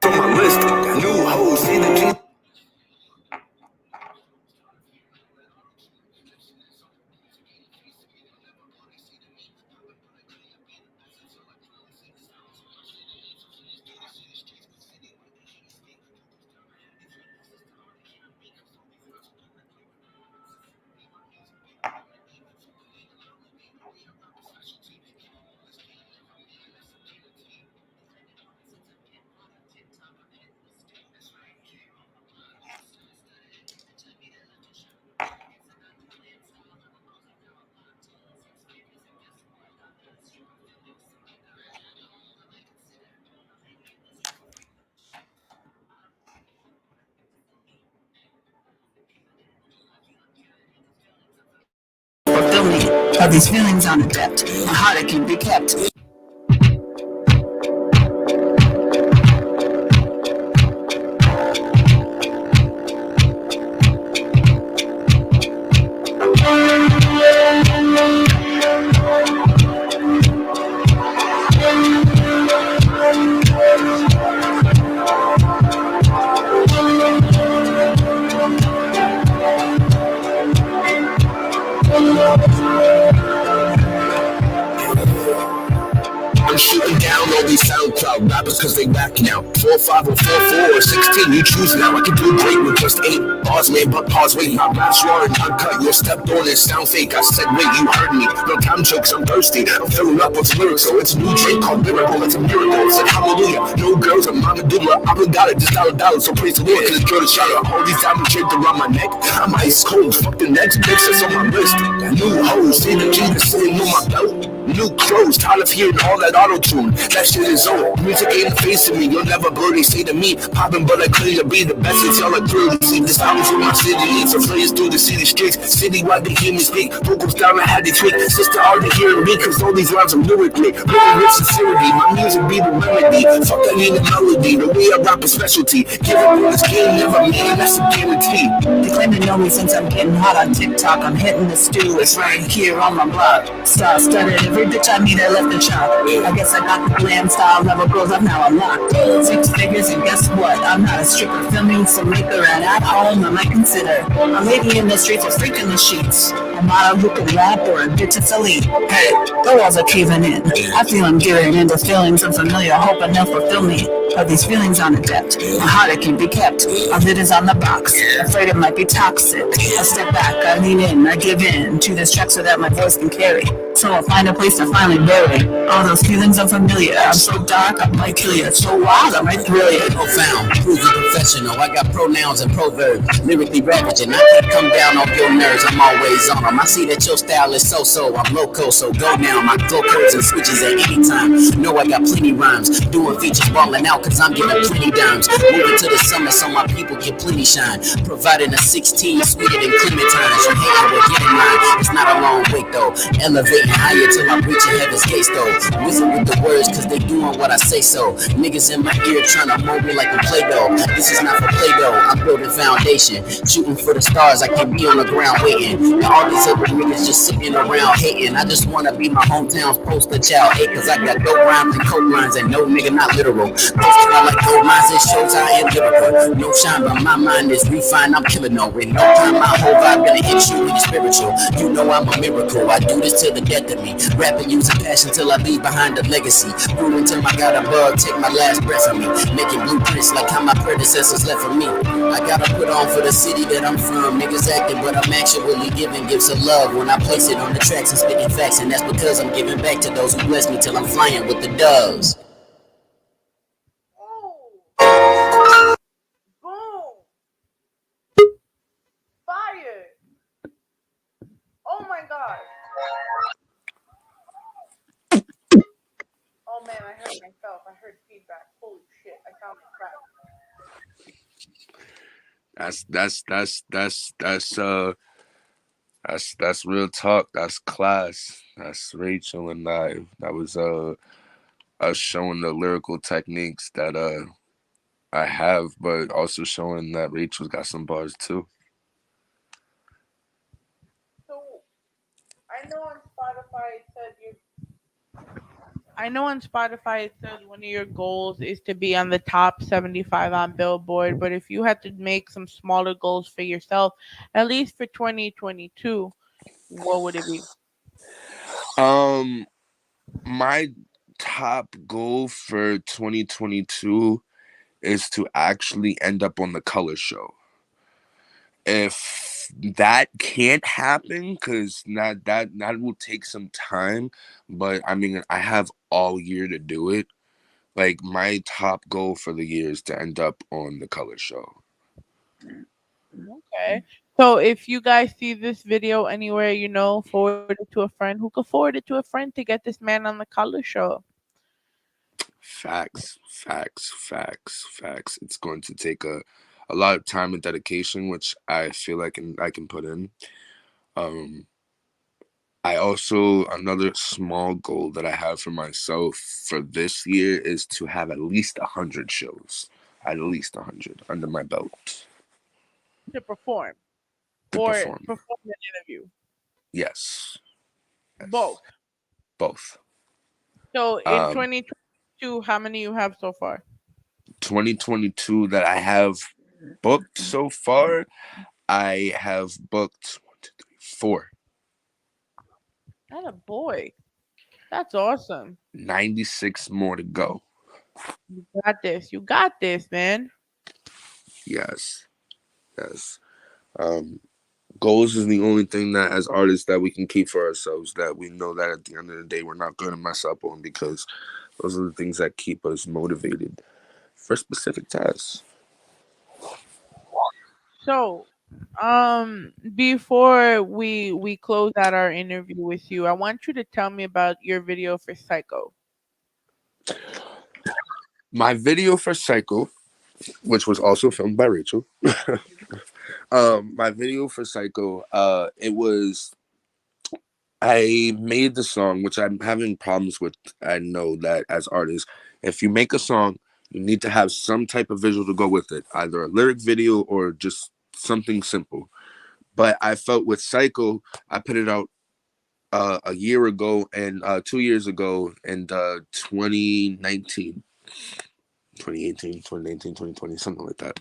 From my list, new hoes in the G. Fulfill me of these feelings on a debt, and how they can be kept. out rappers cause they whack now. 4, 5, or 4, 4, or 16, you choose now. I can do great with just 8 bars, man, but pause, wait. My rap's raw and uncut, you stepped on it, sound fake. I said, wait, you heard me. No time jokes, I'm thirsty. I'm filling up with lyrics, so it's a new drink called Miracle. It's a miracle. I said, hallelujah. No girls, I'm mama doula. I got it, just $1, so praise the Lord, cause it's good to shout out. All these diamonds draped around my neck. I'm ice cold, fuck the next bitch that's on my wrist. New hoes, see the Jesus sitting on my belt. New clothes, tired of hearing all that auto-tune. That shit is old. Music ain't facing me. You'll never blow, they say to me. Poppin', but I claim to be the best since y'all are through. See, this album's for my city. It's a phrase through the city streets. Citywide, they hear me speak. Vocals down, I had to tweak. Sister, hard to hear me, cause all these rhymes are lyrically. Written with sincerity. My music be the remedy. Fuck, I need a melody. The way I rap a specialty. Give up on this game, never man. That's a guarantee. They claim to know me since I'm getting hot on TikTok. I'm hitting the stew, it's right here on my block. Star-studded, every bitch I meet, I left the shop. I guess I got the glam style level girls up now unlocked. 6 figures, and guess what? I'm not a stripper, filming some maker, and at home I might consider a lady in the streets or freaking the sheets. A model who can rap or a bitch that's elite. Hey, the walls are caving in. I feel I'm giving into feelings unfamiliar, hoping they'll fulfill me. But these feelings on the depth, my heart it can be kept. My lid is on the box, afraid it might be toxic. I step back, I lean in, I give in to this track so that my voice can carry. So I'll find a place to finally bury all those feelings unfamiliar. I'm so dark, I might kill you. So wild, I might thrill you. Profound, proven professional. I got pronouns and proverbs, lyrically ravaging. I can't come down off your nerves. I'm always on them. I see that your style is so-so. I'm loco, so go now. My flow curves and switches at any time. Know I got plenty rhymes, doing features, balling out, cause I'm getting plenty dimes. Moving to the summer so my people get plenty shine. Providing a 16 sweeter than Clementines. You hating, we're getting mine. It's not a long wait though. Elevating higher till I'm reaching heaven's gates though. Whistle with the words cause they doing what I say so. Niggas in my ear trying to mold me like a Play-Doh. This is not for Play-Doh, I'm building foundation. Shooting for the stars, I can't be on the ground waiting. And all these other niggas just sitting around hating. I just wanna be my hometown's poster child. Hey, cause I got dope rhymes and coke lines and no nigga not literal. Those I like gold mines, it shows I am lyrical. No shine, but my mind is refined, I'm killing no. In no time, my whole vibe gonna hit you when you're spiritual. You know I'm a miracle, I do this till the death of me. Rapping using passion till I leave behind a legacy. Grew until I got above, take my last breath from me. Making blueprints like how my predecessors left for me. I gotta put on for the city that I'm from. Niggas acting, but I'm actually giving gifts of love when I place it on the tracks and spitting facts. And that's because I'm giving back to those who bless me till I'm flying with the doves. Fire! Oh my god. Oh man, I heard myself. I heard feedback. Holy shit, I found the crap. That's real talk. That's class. That's Rachel and I. That was us showing the lyrical techniques that I have, but also showing that Rachel's got some bars too. So I know on Spotify it said one of your goals is to be on the top 75 on Billboard, but if you had to make some smaller goals for yourself, at least for 2022, what would it be? My top goal for 2022 is to actually end up on the color show. If that can't happen, because that will take some time, but I mean, I have all year to do it. Like, my top goal for the year is to end up on the color show. Okay. So if you guys see this video anywhere, forward it to a friend who could forward it to a friend to get this man on the color show. Facts. It's going to take a lot of time and dedication, which I feel like I can put in. I also, another small goal that I have for myself for this year is to have at least 100 shows, at least 100 under my belt. To perform. Perform an interview. Yes. Both. So in 2022, how many you have so far? 2022 that I have booked so far, I have booked 4. That a boy. That's awesome. 96 more to go. You got this. You got this, man. Yes. Yes. Goals is the only thing that as artists that we can keep for ourselves, that we know that at the end of the day we're not going to mess up on, because those are the things that keep us motivated for specific tasks. So, before we close out our interview with you, I want you to tell me about your video for Psycho. My video for Psycho, which was also filmed by Rachel. My video for Psycho, I made the song, which I'm having problems with. I know that as artists, if you make a song, you need to have some type of visual to go with it, either a lyric video or just something simple. But I felt with Psycho, I put it out a year ago and 2 years ago in 2019, 2018, 2019, 2020, something like that.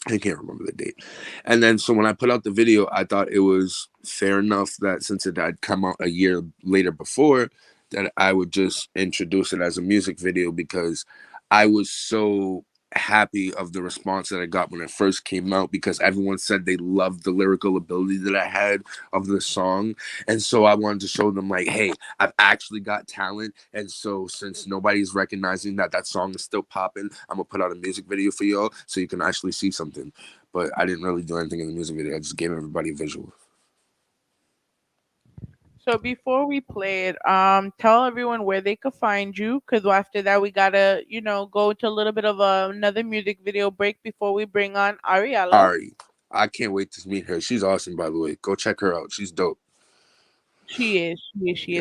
I can't remember the date. And then so when I put out the video, I thought it was fair enough that since it had come out a year later before, that I would just introduce it as a music video, because I was so happy of the response that I got when it first came out, because everyone said they loved the lyrical ability that I had of the song. And so I wanted to show them, like, hey, I've actually got talent. And so since nobody's recognizing that song is still popping, I'm gonna put out a music video for y'all so you can actually see something. But I didn't really do anything in the music video. I just gave everybody a visual. So before we play it, tell everyone where they could find you, because after that we gotta, go to a little bit of another music video break before we bring on Ari.Ellaa. Ari, I can't wait to meet her. She's awesome, by the way. Go check her out. She's dope. She is.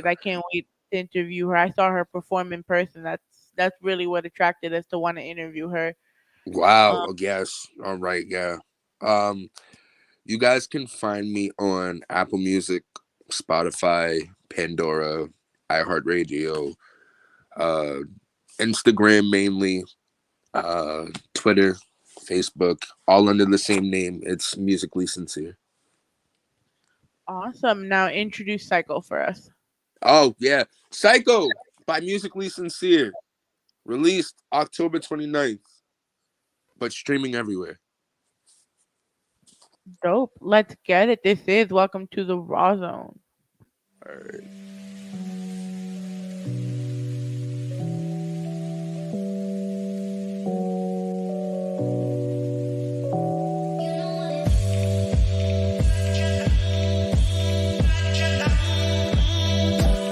I can't wait to interview her. I saw her perform in person. That's really what attracted us to want to interview her. Wow. Yes. All right. Yeah. You guys can find me on Apple Music, Spotify, Pandora, iHeartRadio, Instagram mainly, Twitter, Facebook, all under the same name. It's Musicallysincere. Awesome. Now introduce Psycho for us. Oh, yeah. Psycho by Musicallysincere. Released October 29th, but streaming everywhere. Dope. Let's get it. This is Welcome to the Rawrrzone. All right.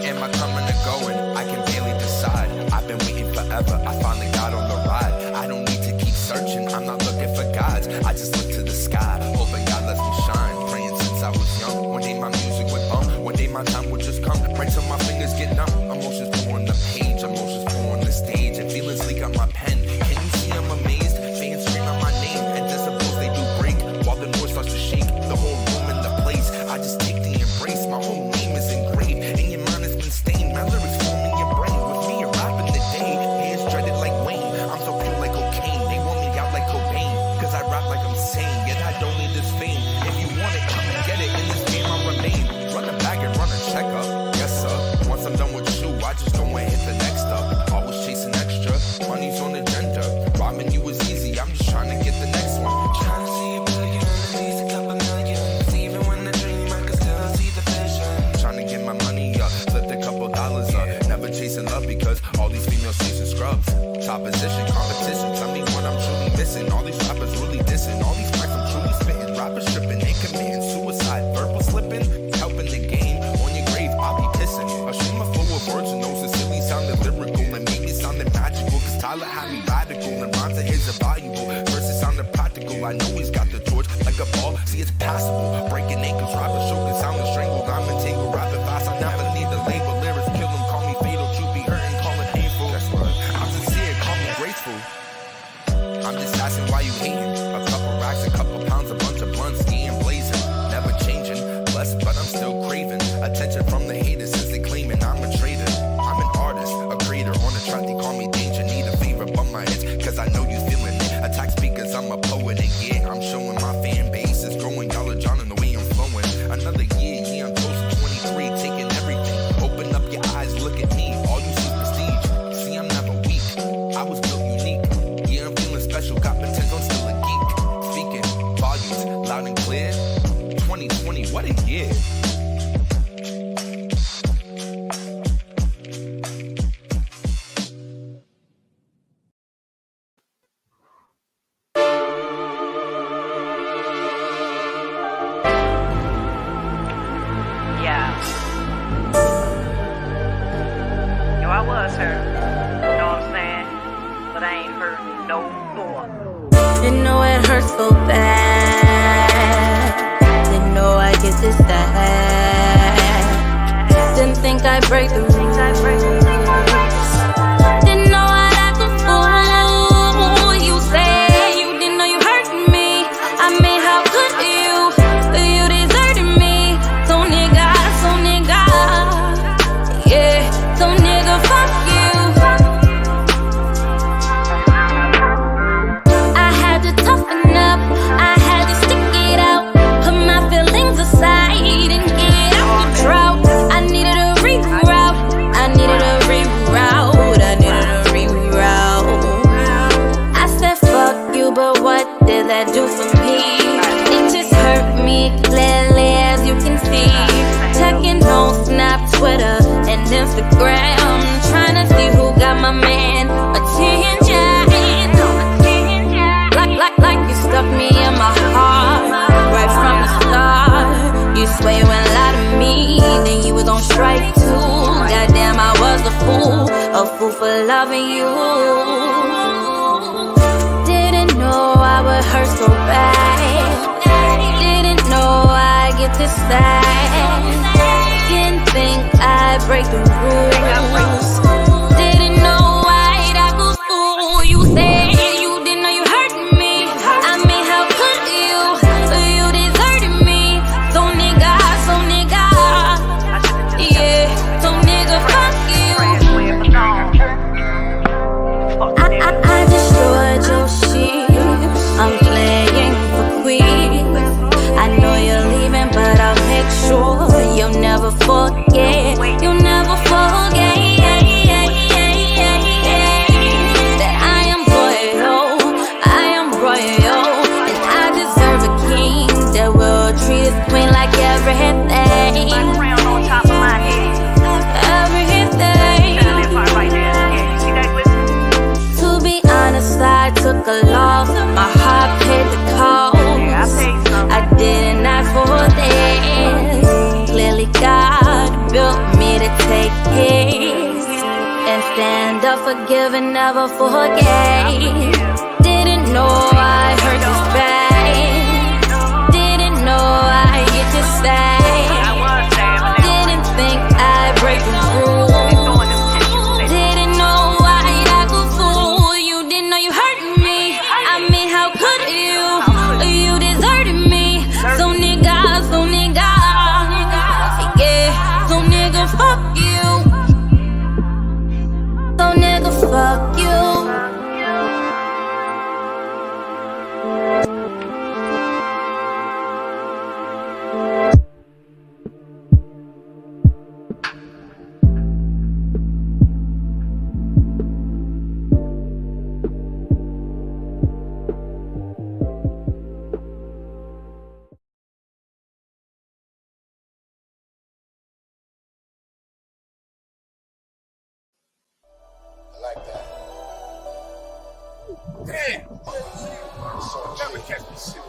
Am I coming or going? I can barely decide. I've been waiting forever. I finally got on the ride. I don't need to keep searching. I'm not looking for gods. I just look to the sky, hoping God lets me shine. Praying since I was young. One day my music would bump. One day my time would just come. Right till my fingers get numb. Emotions pour on the page. Emotions pour on the stage. And feelings leak out my pen. Can you see I'm amazed? Fans scream out my name. And decibels they do break. While the noise starts to shake the whole room and the place. I just take the embrace. My whole name is engraved. In your mind it's been stained. My lyrics form in your brain. With me you're rapping the day. Hands dreaded like Wayne. I'm so pure like cocaine. They want me out like Cobain. Cause I rap like I'm sane. Yet I don't need this fame. If you want it, come and get it. In this game I'll remain. Run a bag and run a checkup. Yes sir. Once I'm done with you, I just go and hit the next up. Always chasing extra. Money's on the agenda. Robbing you is easy. I'm just trying to get the next one. Trying to see a billion, at least a couple million. Even when I dream, I can still see the vision. Trying to get my money up, flipped a couple dollars up. Never chasing love because all these females chasing scrubs. Top position, competition. Tell me what I'm truly missing. All these rappers really dissing. All these facts I'm truly spitting. Rappers stripping, they committing suicide. Verbal slipping, helping the game. On your grave, I'll be pissing. A streamer full of words and knows it silly sounded lyrical and made me sounding magical. Cause Tyler had me radical and rhymes of his are valuable. Verses sounded practical. I know he's got the torch like a ball. See, it's passable. Breaking ankles, rappers choking, sounding strangled. I'm entangled, rapping fast. I never need the label. Lyrics kill them, call me fatal. Truth be hurting, call it painful. That's right. I'm sincere, call me grateful. I'm just asking why you hating. A couple racks, a couple pounds, a bunch of blunts, skiing, blazing. Never changing, blessed, but I'm still craving attention from the haters since they claiming I'm a traitor. I'm an artist, a creator on the track. They call me danger. Need a favor, bump my hits, cause I know you feeling it. Attack speakers, I'm a poet, and yeah, I'm showing my fan base is growing. Y'all are drowning the way I'm flowing. 2020, what a year. Yeah. Yo, I was hurt. You know what I'm saying? But I ain't hurt no more. Didn't know it hurts so bad. Didn't know I get this sad. Didn't think I'd break the rules. Didn't know I'd act a fool. You say you didn't know you hurting me. I mean, how could you? You deserted me. So nigga, yeah. So nigga, fuck you. I had to toughen up. I had to stick it out. Put my feelings aside and get out the drought. I needed a reroute. I needed a reroute. I said fuck you, but what did that do for me? It just hurt me clearly, as you can see. Checking on Snap, Twitter, and Instagram, trying to see who got my man attention. Like you stuck me in my heart right from the start. You swear you ain't lie to me, then you was on strike too. Goddamn, I was a fool for loving you. Didn't know I would hurt so bad. Didn't know I'd get this sad. Didn't think I'd break the rules. Didn't know I'd act a fool. You said you didn't know you hurting me. I mean, how could you? You deserted me. So nigga, yeah. So nigga, fuck you. I destroyed your shit. I'm playing for queens. I know you're leaving, but I'll make sure you'll never forget. You'll never forget that I am royal. I am royal, and I deserve a king that will treat his queen like everything. To be honest, I took a loss. My heart paid the cost. I didn't ask for this. Clearly God built me to take his and stand up, forgive and never forget. Didn't know I hurt this bad. Didn't know I get this sad. Didn't think I'd break the rules. Didn't know I'd act a fool. You didn't know you hurting me. I mean, how could you? You deserted me. So nigga, yeah. So nigga, fuck you. So nigga, fuck you. Damn! Never catch me shit.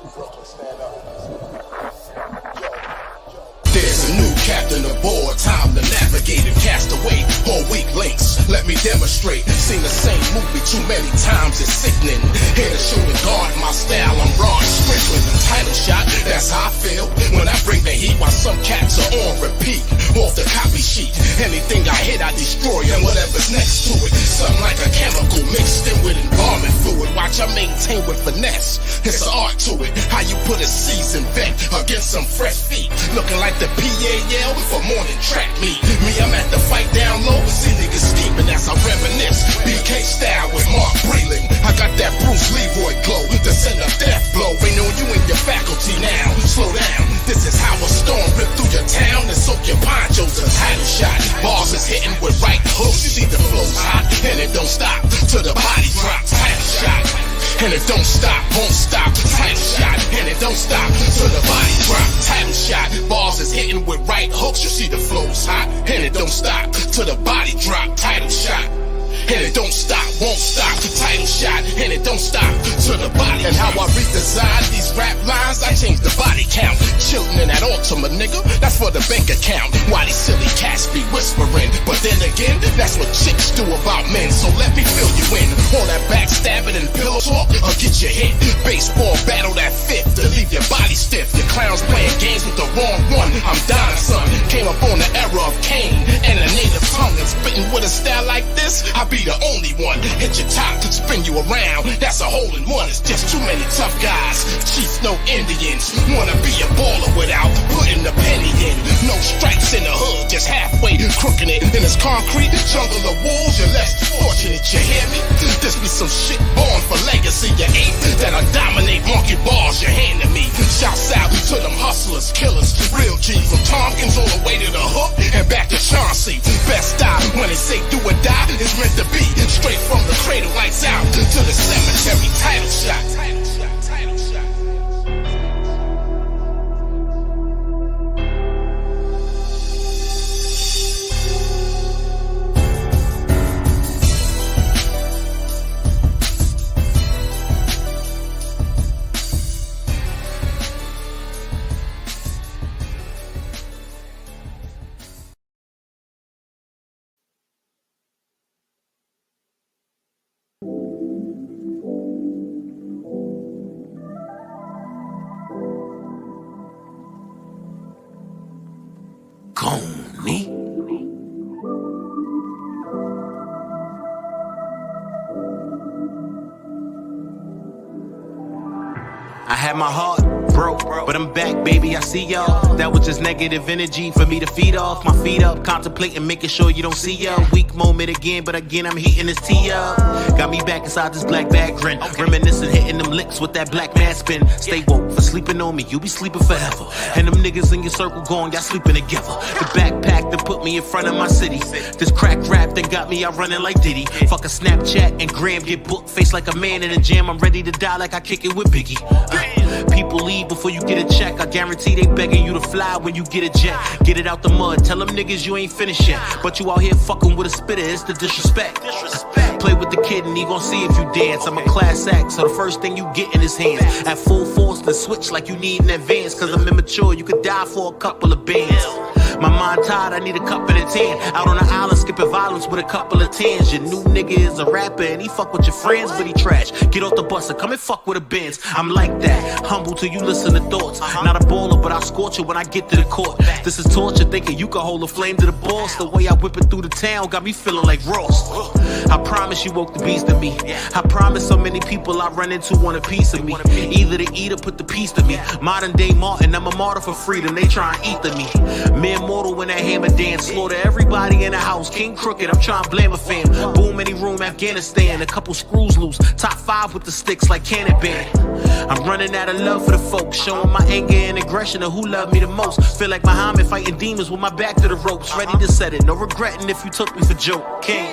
There's a new captain aboard, time to navigate and cast away all weak links. Let me demonstrate. Seen the same movie too many times, it's sickening. Here to shoot and guard my style, I'm raw and strickling. The title shot, that's how I feel when I bring the heat while some cats are on repeat. Off the copy sheet, anything I hit I destroy and whatever's next to it. Something like a chemical mixed in with embalming fluid. Watch I maintain with finesse. It's an art to it. How you put a seasoned vet against some fresh feet. Looking like the PAL for morning track meet. Me, I'm at the fight down low. See niggas scheming as I reminisce. BK style with Mark Breland. I got that Bruce Leroy glow. The send a death blow. Ain't on you and your faculty now. Slow down. This is how a storm rip through your town and soak your ponchos. A title shot. Bars is hitting with right hooks. You see the flow's hot and it don't stop till the body drops. Title shot. And it don't stop, won't stop. Title shot. And it don't stop till the body drop. Title shot. right hooks, you see the flow's hot. And it don't stop till the body drop. Title shot. And it don't stop, won't stop. Title shot, and it don't stop till the body. And how I redesign these rap lines, I change the body count. Chillin' in that Ultima, nigga, that's for the bank account. Why these silly cats be whispering? But then again, that's what chicks do about men. So let me fill you in. All that backstabbing and pillow talk, or get your hit. Baseball battle that fifth to leave your body stiff. Your clowns playing games with the wrong one. I'm dying, son. Came up on the era of Cain and a native tongue. And spitting with a style like this, I be the only one. Hit your top, could spin you around. That's a hole in one. It's just too many tough guys. Chiefs, no Indians. Wanna be a baller without putting the penny in. No stripes in the hood, just halfway crooking it. In this concrete jungle of wolves, you're less fortunate. You hear me? This be some shit born for legacy. You ape that'll dominate monkey bars you're handing me. Shouts out to them hustlers, killers, real G's. From Tompkins all the way to the hook and back to Chauncey. Best style when they say do or die is meant to be. Straight from the cradle, lights out to the cemetery. Title shot. Coney. I had my heart broke, but I'm back, baby, I see y'all. That was just negative energy for me to feed off. My feet up, contemplating, making sure you don't see y'all. Weak moment again, but again I'm heating this tea up. Got me back inside this black bag grin, reminiscing, hitting them licks with that black mask spin. Stay woke for sleeping on me, you be sleeping forever. And them niggas in your circle going, y'all sleeping together. The backpack that put me in front of my city. This crack rap that got me out running like Diddy. Fuck a Snapchat and Graham get booked, face like a man in a jam. I'm ready to die like I kick it with Biggie. People leave before you get a check. I guarantee they begging you to fly when you get a jet. Get it out the mud, tell them niggas you ain't finished yet. But you out here fucking with a spitter, it's the disrespect. Play with the kid and he gon' see if you dance. I'm a class act, so the first thing you get in his hands. At full force, then switch like you need an advance. Cause I'm immature, you could die for a couple of bands. My mind tired, I need a cup and a tan. Out on the island, skipping violence with a couple of tans. Your new nigga is a rapper and he fuck with your friends, but he trash. Get off the bus and come and fuck with a Benz. I'm like that, humble till you listen to thoughts. Not a baller, but I'll scorch it when I get to the court. This is torture, thinking you can hold a flame to the boss. The way I whip it through the town got me feeling like Ross. I promise you woke the beast in me. I promise so many people I run into want a piece of me. Either to eat or put the piece to me. Modern day Martin, I'm a martyr for freedom. They try and eat to me. Mere mortal when that hammer dance. Slaughter everybody in the house. King Crooked, I'm trying to blame a fam. Boom, any room, Afghanistan. A couple screws loose. Top 5 with the sticks like Cannon Band. I'm running out of love for the folks. Showing my anger and aggression of who loved me the most. Feel like Muhammad fighting demons with my back to the ropes. Ready to set it. No regretting if you took me for joke. King.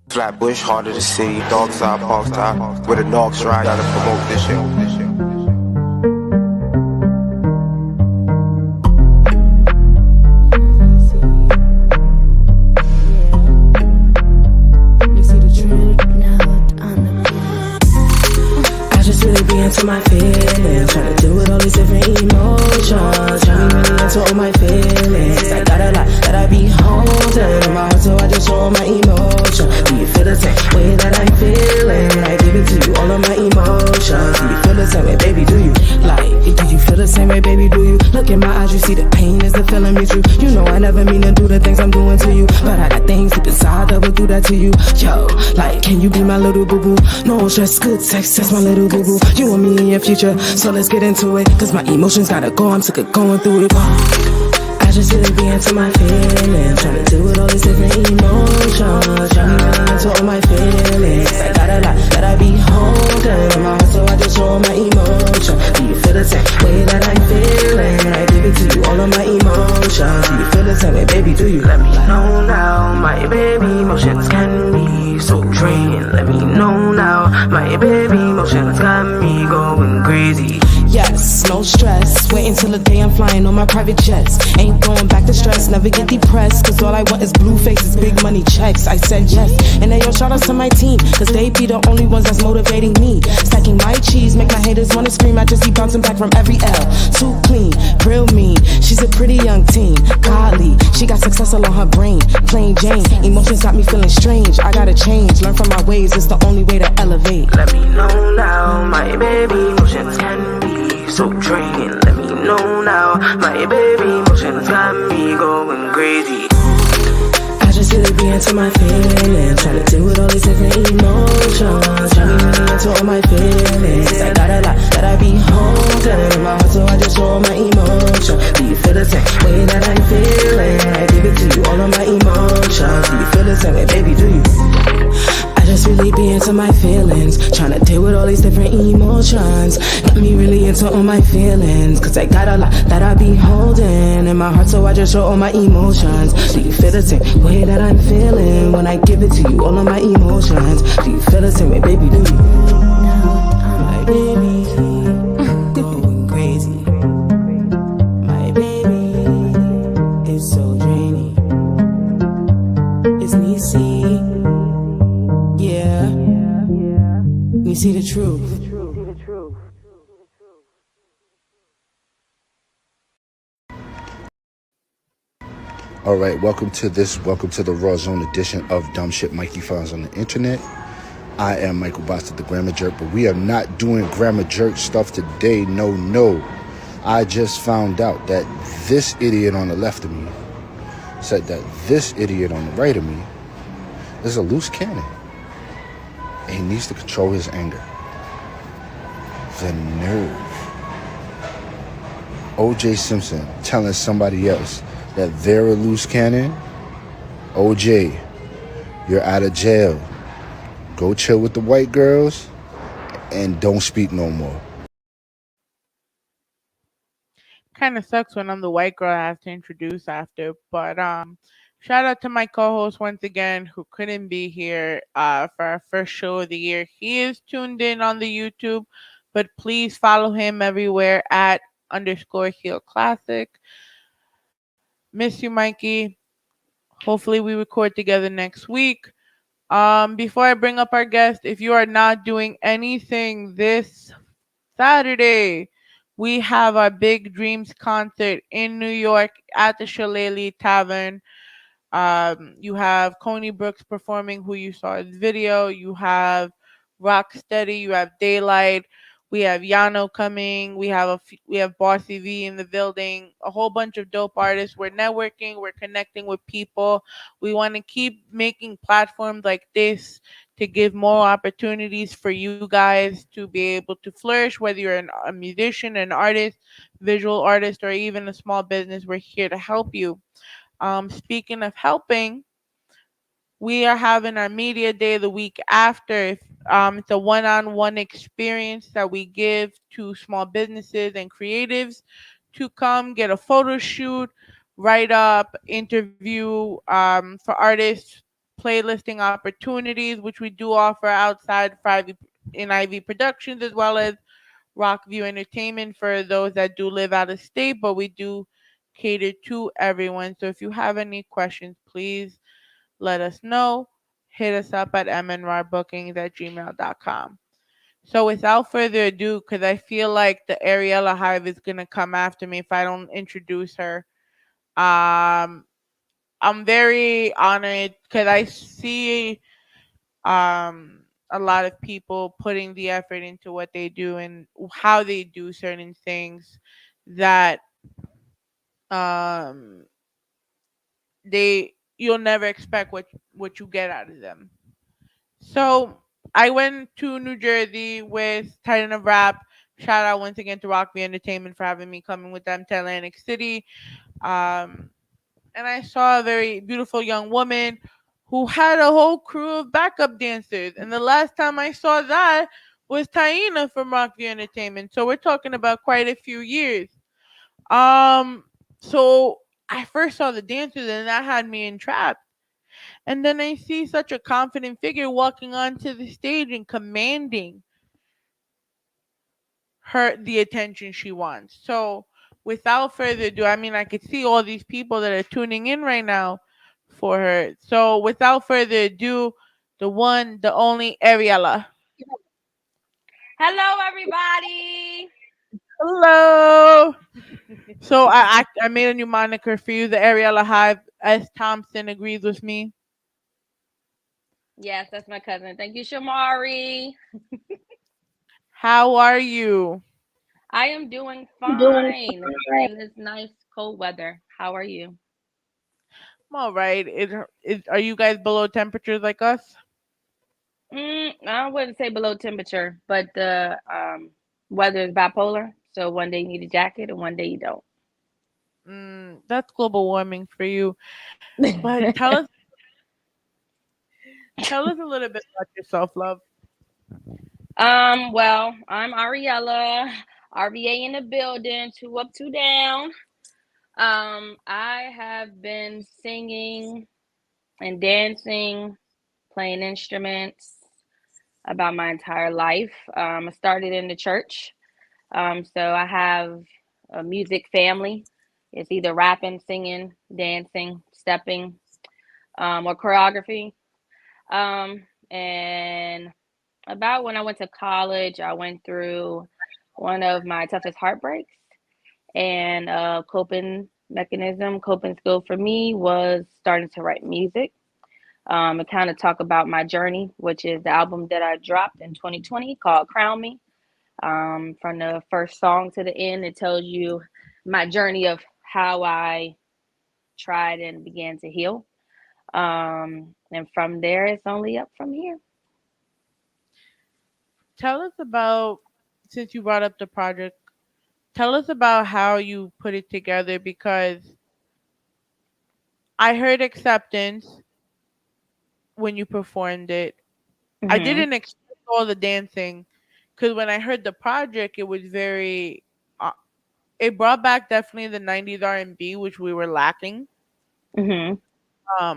Flatbush harder to see. Dog side, park side, where the dogs ride. Gotta promote this shit. Into my feelings, trying to deal with all these different emotions. Trying to really into all my feelings. I got a lot that I be holding in my heart, so I just show my emotion. Do you feel the same way that I'm feeling? I give it to you, all of my emotions. Do you feel the same way, baby? Do you? Like, do you feel the same way, baby? Do you? Look in my eyes, you see the pain is the feeling me true. You know I never mean to do the things I'm doing to you, but I got things deep inside that ever do that to you? Yo, like, can you be my little boo-boo? No stress, good sex, that's my little boo-boo. You want me in your future, so let's get into it. Cause my emotions gotta go, I'm sick of going through it. I just really be into my feelings, trying to deal with all these different emotions. Trying to really into all my feelings. I got a lot that I be holding in my heart, so I just show my emotion. Do you feel the same way that I'm feeling? I give it to you, all of my emotions. Do you feel the same way, baby? Do you? Let me know now, my baby. Emotions can be so draining. Let me know now, my baby. Emotions got me going crazy. Yes, no stress. Wait until the day I'm flying on my private jets. Ain't going back to stress, never get depressed. Cause all I want is blue faces, big money checks. I said yes. And then yo, shout out to my team. Cause they be the only ones that's motivating me. Stacking my cheese, make my haters wanna scream. I just be bouncing back from every L. Too clean, real mean. She's a pretty young teen. Godly, she got success all on her brain. Plain Jane, emotions got me feeling strange. I gotta change, learn from my ways. It's the only way to elevate. Let me know now, my baby. Emotions can be so draining. Let me know now, my baby. Emotions got me going crazy. I just really be into my feelings, trying to deal with all these different emotions. Trying to really into all my feelings. I got a lot that I be holding in my heart, so I just show my emotion. Do you feel the same way that I'm feeling? I give it to you, all of my emotions. Do you feel the same way, baby? Do you? I just really be into my feelings, trying to deal with all these different emotions. Got me really into all my feelings, cause I got a lot that I be holding in my heart, so I just show all my emotions. Do you feel the same way that I'm feeling when I give it to you, all of my emotions? Do you feel the same way, baby? Do you? My baby, going crazy. My baby is so draining. It's me, see. Yeah, you see the truth. All right, welcome to the Rawrrzone edition of Dumb Shit Mikey finds on the internet. I am Michael Boston, the Grammar Jerk, but we are not doing Grammar Jerk stuff today. No. I just found out that this idiot on the left of me said that this idiot on the right of me is a loose cannon. And he needs to control his anger. The nerve. O.J. Simpson telling somebody else that they're a loose cannon. O.J., you're out of jail. Go chill with the white girls and don't speak no more. Kind of sucks when I'm the white girl I have to introduce after, but shout out to my co-host once again who couldn't be here for our first show of the year. He is tuned in on the YouTube, but please follow him everywhere at _heel classic. Miss you, Mikey. Hopefully we record together next week. Before I bring up our guest, if you are not doing anything this Saturday, we have our Big Dreams concert in New York at the Shillelagh Tavern. You have Coney Brooks performing, who you saw in the video. You have Rocksteady. You have Daylight. We have Yano coming. We have Bossy V in the building. A whole bunch of dope artists. We're networking. We're connecting with people. We want to keep making platforms like this to give more opportunities for you guys to be able to flourish, whether you're a musician, an artist, visual artist, or even a small business. We're here to help you. Speaking of helping, we are having our media day the week after. It's a one-on-one experience that we give to small businesses and creatives to come get a photo shoot, write up, interview for artists, playlisting opportunities, which we do offer outside for in Ivy Productions, as well as Rockview Entertainment for those that do live out of state, but we do cater to everyone. So if you have any questions, please let us know. Hit us up at mnrbookings@gmail.com. So without further ado, because I feel like the Ari.Ella Hive is going to come after me if I don't introduce her. I'm very honored because I see a lot of people putting the effort into what they do and how they do certain things that they you'll never expect what you get out of them. So I went to New Jersey with Titan of Rap. Shout out once again to Rock V Entertainment for having me coming with them to Atlantic City. Um, and I saw a very beautiful young woman who had a whole crew of backup dancers. And the last time I saw that was Taina from Rock V Entertainment. So we're talking about quite a few years. Um, so I first saw the dancers and that had me entrapped. And then I see such a confident figure walking onto the stage and commanding her the attention she wants. So without further ado, I mean I could see all these people that are tuning in right now for her. So without further ado, the one, the only Ari.Ella. Hello, everybody. Hello. So I made a new moniker for you, the Ari.Ella Hive. S. Thompson agrees with me. Yes, that's my cousin. Thank you, Shamari. How are you? I am doing Doing fine fine. in this nice cold weather. How are you? I'm all right. Are you guys below temperatures like us? I wouldn't say below temperature, but the weather is bipolar. So one day you need a jacket and one day you don't. That's global warming for you. But tell us a little bit about yourself, love. Well, I'm Ari.Ella, RVA in the building, 2 up, 2 down. I have been singing and dancing, playing instruments about my entire life. I started in the church. So I have a music family. It's either rapping, singing, dancing, stepping, or choreography. And about when I went to college, I went through one of my toughest heartbreaks. And coping skill for me was starting to write music. And kind of talk about my journey, which is the album that I dropped in 2020 called Crown Me. From the first song to the end, it tells you my journey of how I tried and began to heal. And from there, it's only up from here. Tell us about, since you brought up the project, tell us about how you put it together because I heard acceptance when you performed it. I Mm-hmm. didn't expect all the dancing because when I heard the project, it was very, it brought back definitely the 90s R&B, which we were lacking. Mm-hmm.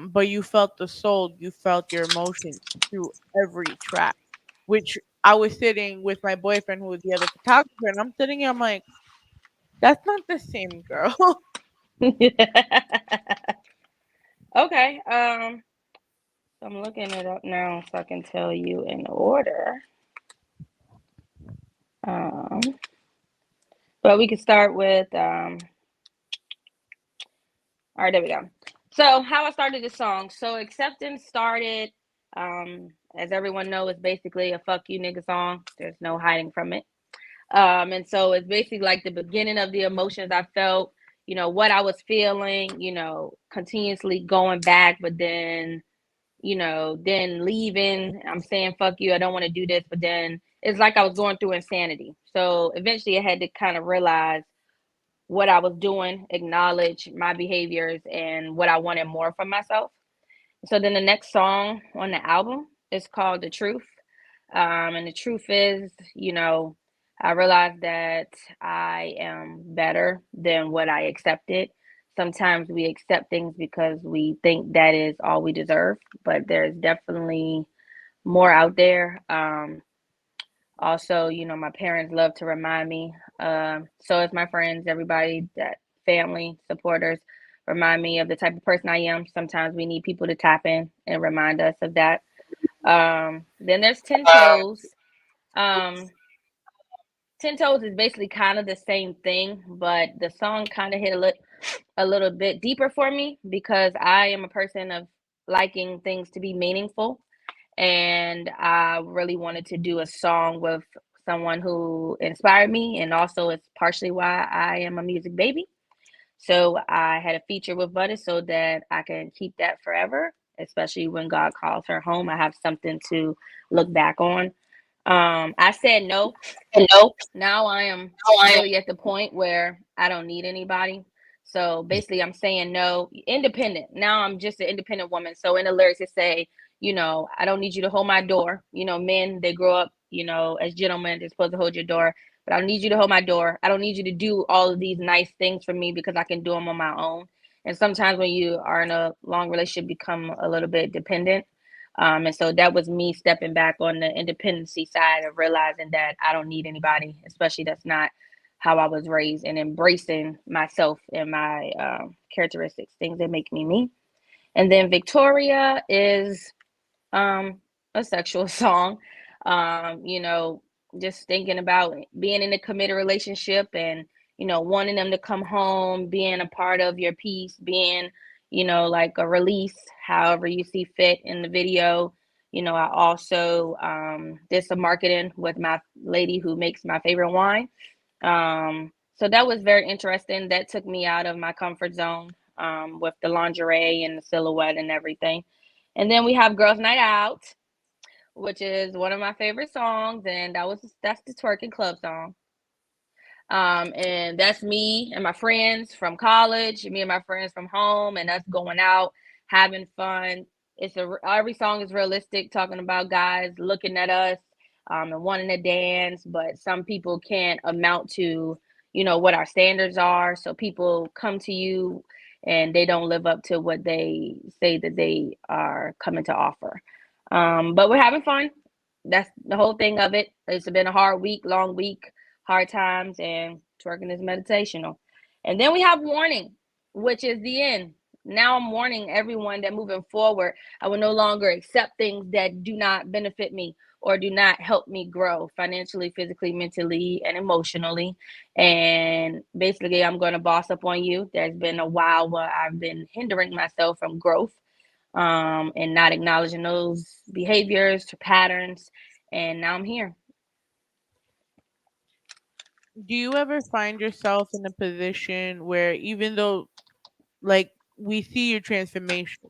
But you felt the soul, you felt your emotions through every track, which I was sitting with my boyfriend who was the other photographer, and I'm sitting here, I'm like, that's not the same girl. Okay. So I'm looking it up now so I can tell you in order. But we can start with all right, there we go. So how I started the song. So acceptance started, as everyone knows, it's basically a fuck you nigga song. There's no hiding from it. And so it's basically like the beginning of the emotions I felt, what I was feeling, continuously going back, but then, then leaving. I'm saying fuck you, I don't want to do this, but then it's like I was going through insanity. So eventually I had to kind of realize what I was doing, acknowledge my behaviors and what I wanted more from myself. So then the next song on the album is called The Truth. And the truth is, I realized that I am better than what I accepted. Sometimes we accept things because we think that is all we deserve, but there's definitely more out there. Also, my parents love to remind me, so as my friends, everybody, that family, supporters, remind me of the type of person I am. Sometimes we need people to tap in and remind us of that. Then there's 10 Toes. 10 Toes is basically kind of the same thing, but the song kind of hit a little bit deeper for me because I am a person of liking things to be meaningful. And I really wanted to do a song with someone who inspired me, and also it's partially why I am a music baby. So I had a feature with Butter so that I can keep that forever, especially when God calls her home. I have something to look back on. I said no. Now I am really at the point where I don't need anybody. So basically I'm saying no, independent. Now I'm just an independent woman. So in the lyrics it say, you know, I don't need you to hold my door. You know, men, they grow up, you know, as gentlemen, they're supposed to hold your door. But I don't need you to hold my door. I don't need you to do all of these nice things for me because I can do them on my own. And sometimes when you are in a long relationship, become a little bit dependent. And so that was me stepping back on the independency side of realizing that I don't need anybody, especially that's not how I was raised, and embracing myself and my characteristics, things that make me me. And then Victoria is a sexual song, you know, just thinking about being in a committed relationship and, you know, wanting them to come home, being a part of your piece, being, you know, like a release, however you see fit in the video. You know, I also did some marketing with my lady who makes my favorite wine. So that was very interesting. That took me out of my comfort zone with the lingerie and the silhouette and everything. And then we have Girls Night Out, which is one of my favorite songs, and that's the twerking club song. And that's me and my friends from college, me and my friends from home, and us going out, having fun. Every song is realistic, talking about guys looking at us and wanting to dance, but some people can't amount to, you know, what our standards are. So people come to you and they don't live up to what they say that they are coming to offer. But we're having fun. That's the whole thing of it. It's been a hard week, long week, hard times, and twerking is meditational. And then we have warning, which is the end. Now I'm warning everyone that moving forward, I will no longer accept things that do not benefit me or do not help me grow financially, physically, mentally, and emotionally. And basically, I'm going to boss up on you. There's been a while where I've been hindering myself from growth and not acknowledging those behaviors or patterns. And now I'm here. Do you ever find yourself in a position where even though, like, we see your transformation,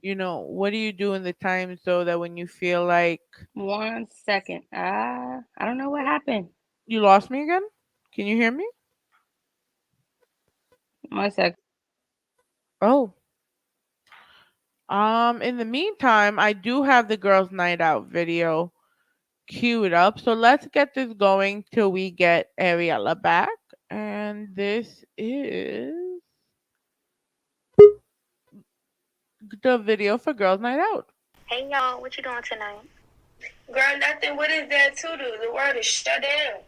you know, what do you do in the times though that when you feel like... 1 second. I don't know what happened. You lost me again? Can you hear me? 1 second. Oh. In the meantime, I do have the Girls Night Out video queued up. So let's get this going till we get Ari.Ella back. And this is the video for Girls Night Out. Hey y'all, what you doing tonight? Girl, nothing. What is there to do? The word is shut down.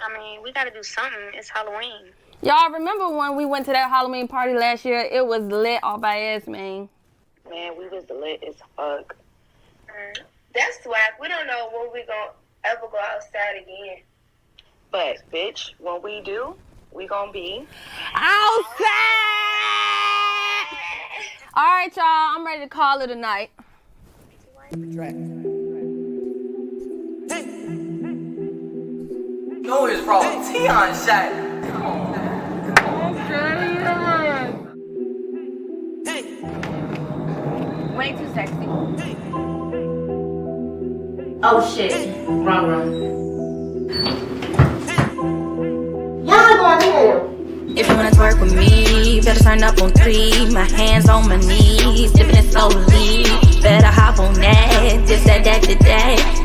I mean, we gotta do something. It's Halloween. Y'all remember when we went to that Halloween party last year? It was lit all by ass, man. Man, we was lit as fuck. That's whack. We don't know when we gonna ever go outside again. But, bitch, when we do, we gonna be outside! All right, y'all. I'm ready to call it a night. No, it's wrong. Tion shot. Come on. Way too sexy. Oh shit. Wrong. Y'all going home. If you wanna twerk with me, better turn up on 3. My hands on my knees, dipping it slowly. Better hop on that, this, that,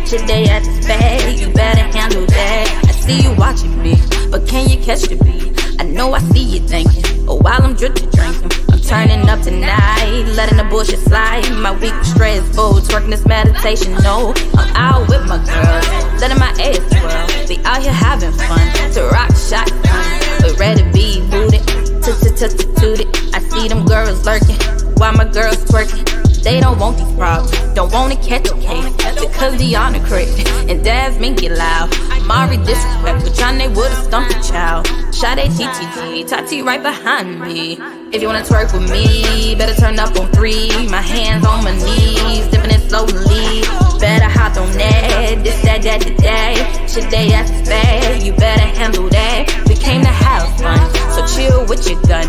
shit they at the spade, you better handle that. I see you watching me, but can you catch the beat? I know I see you thinking, but while I'm drinking, I'm turning up tonight, letting the bullshit slide. My week was stressful, twerking this meditation, no. I'm out with my girls, letting my ass swirl. We out here having fun, to rock shotgun, but ready to be booted, tooted. I see them girls lurking, while my girls twerking. They don't want these problems, don't wanna catch a case, because the honor correct, and Jasmine get loud. Mari disrespectful, Johnny would've stumped a child. Sade TTG, Tati right behind me. If you wanna twerk with me, better turn up on 3. My hands on my knees, dipping it slowly. Better hop on that, this, that, shit they ask bad. You better handle that. We came to have fun, so chill with your gun.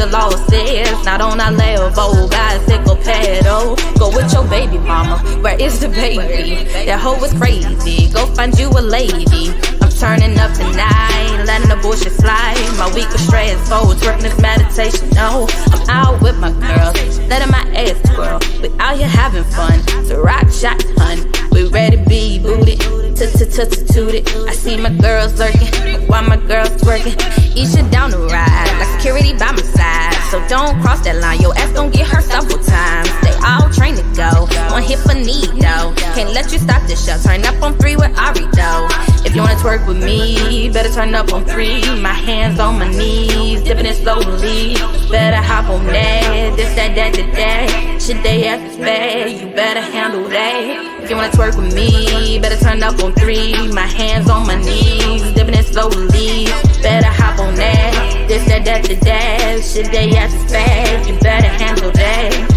the law says. Not on our level, bicycle pedal. Go with your baby mama, where is the baby? That hoe was crazy, go find you a lady. I'm turning up tonight, letting the bullshit slide. My week was stressful, twerking this meditation. No, I'm out with my girls, letting my ass twirl. We out here having fun, so rock shot, hun. We ready to be booted, tooted. I see my girls lurking, while my girls twerking. Each shit down the ride, like security by my side. So don't cross that line, your ass gon' get hurt several times. They all trained to go, one hit for need though. Can't let you stop this show, turn up on 3 with Ari though. If you wanna twerk with me, better turn up on 3. My hands on my knees, dipping it slowly. Better hop on that, this, that. Shit they ass is bad, you better handle that. If you wanna twerk with me, better turn up on 3. My hands on my knees, dipping it slowly. Better hop on that, this, that. Shit they ass is bad, you better handle that.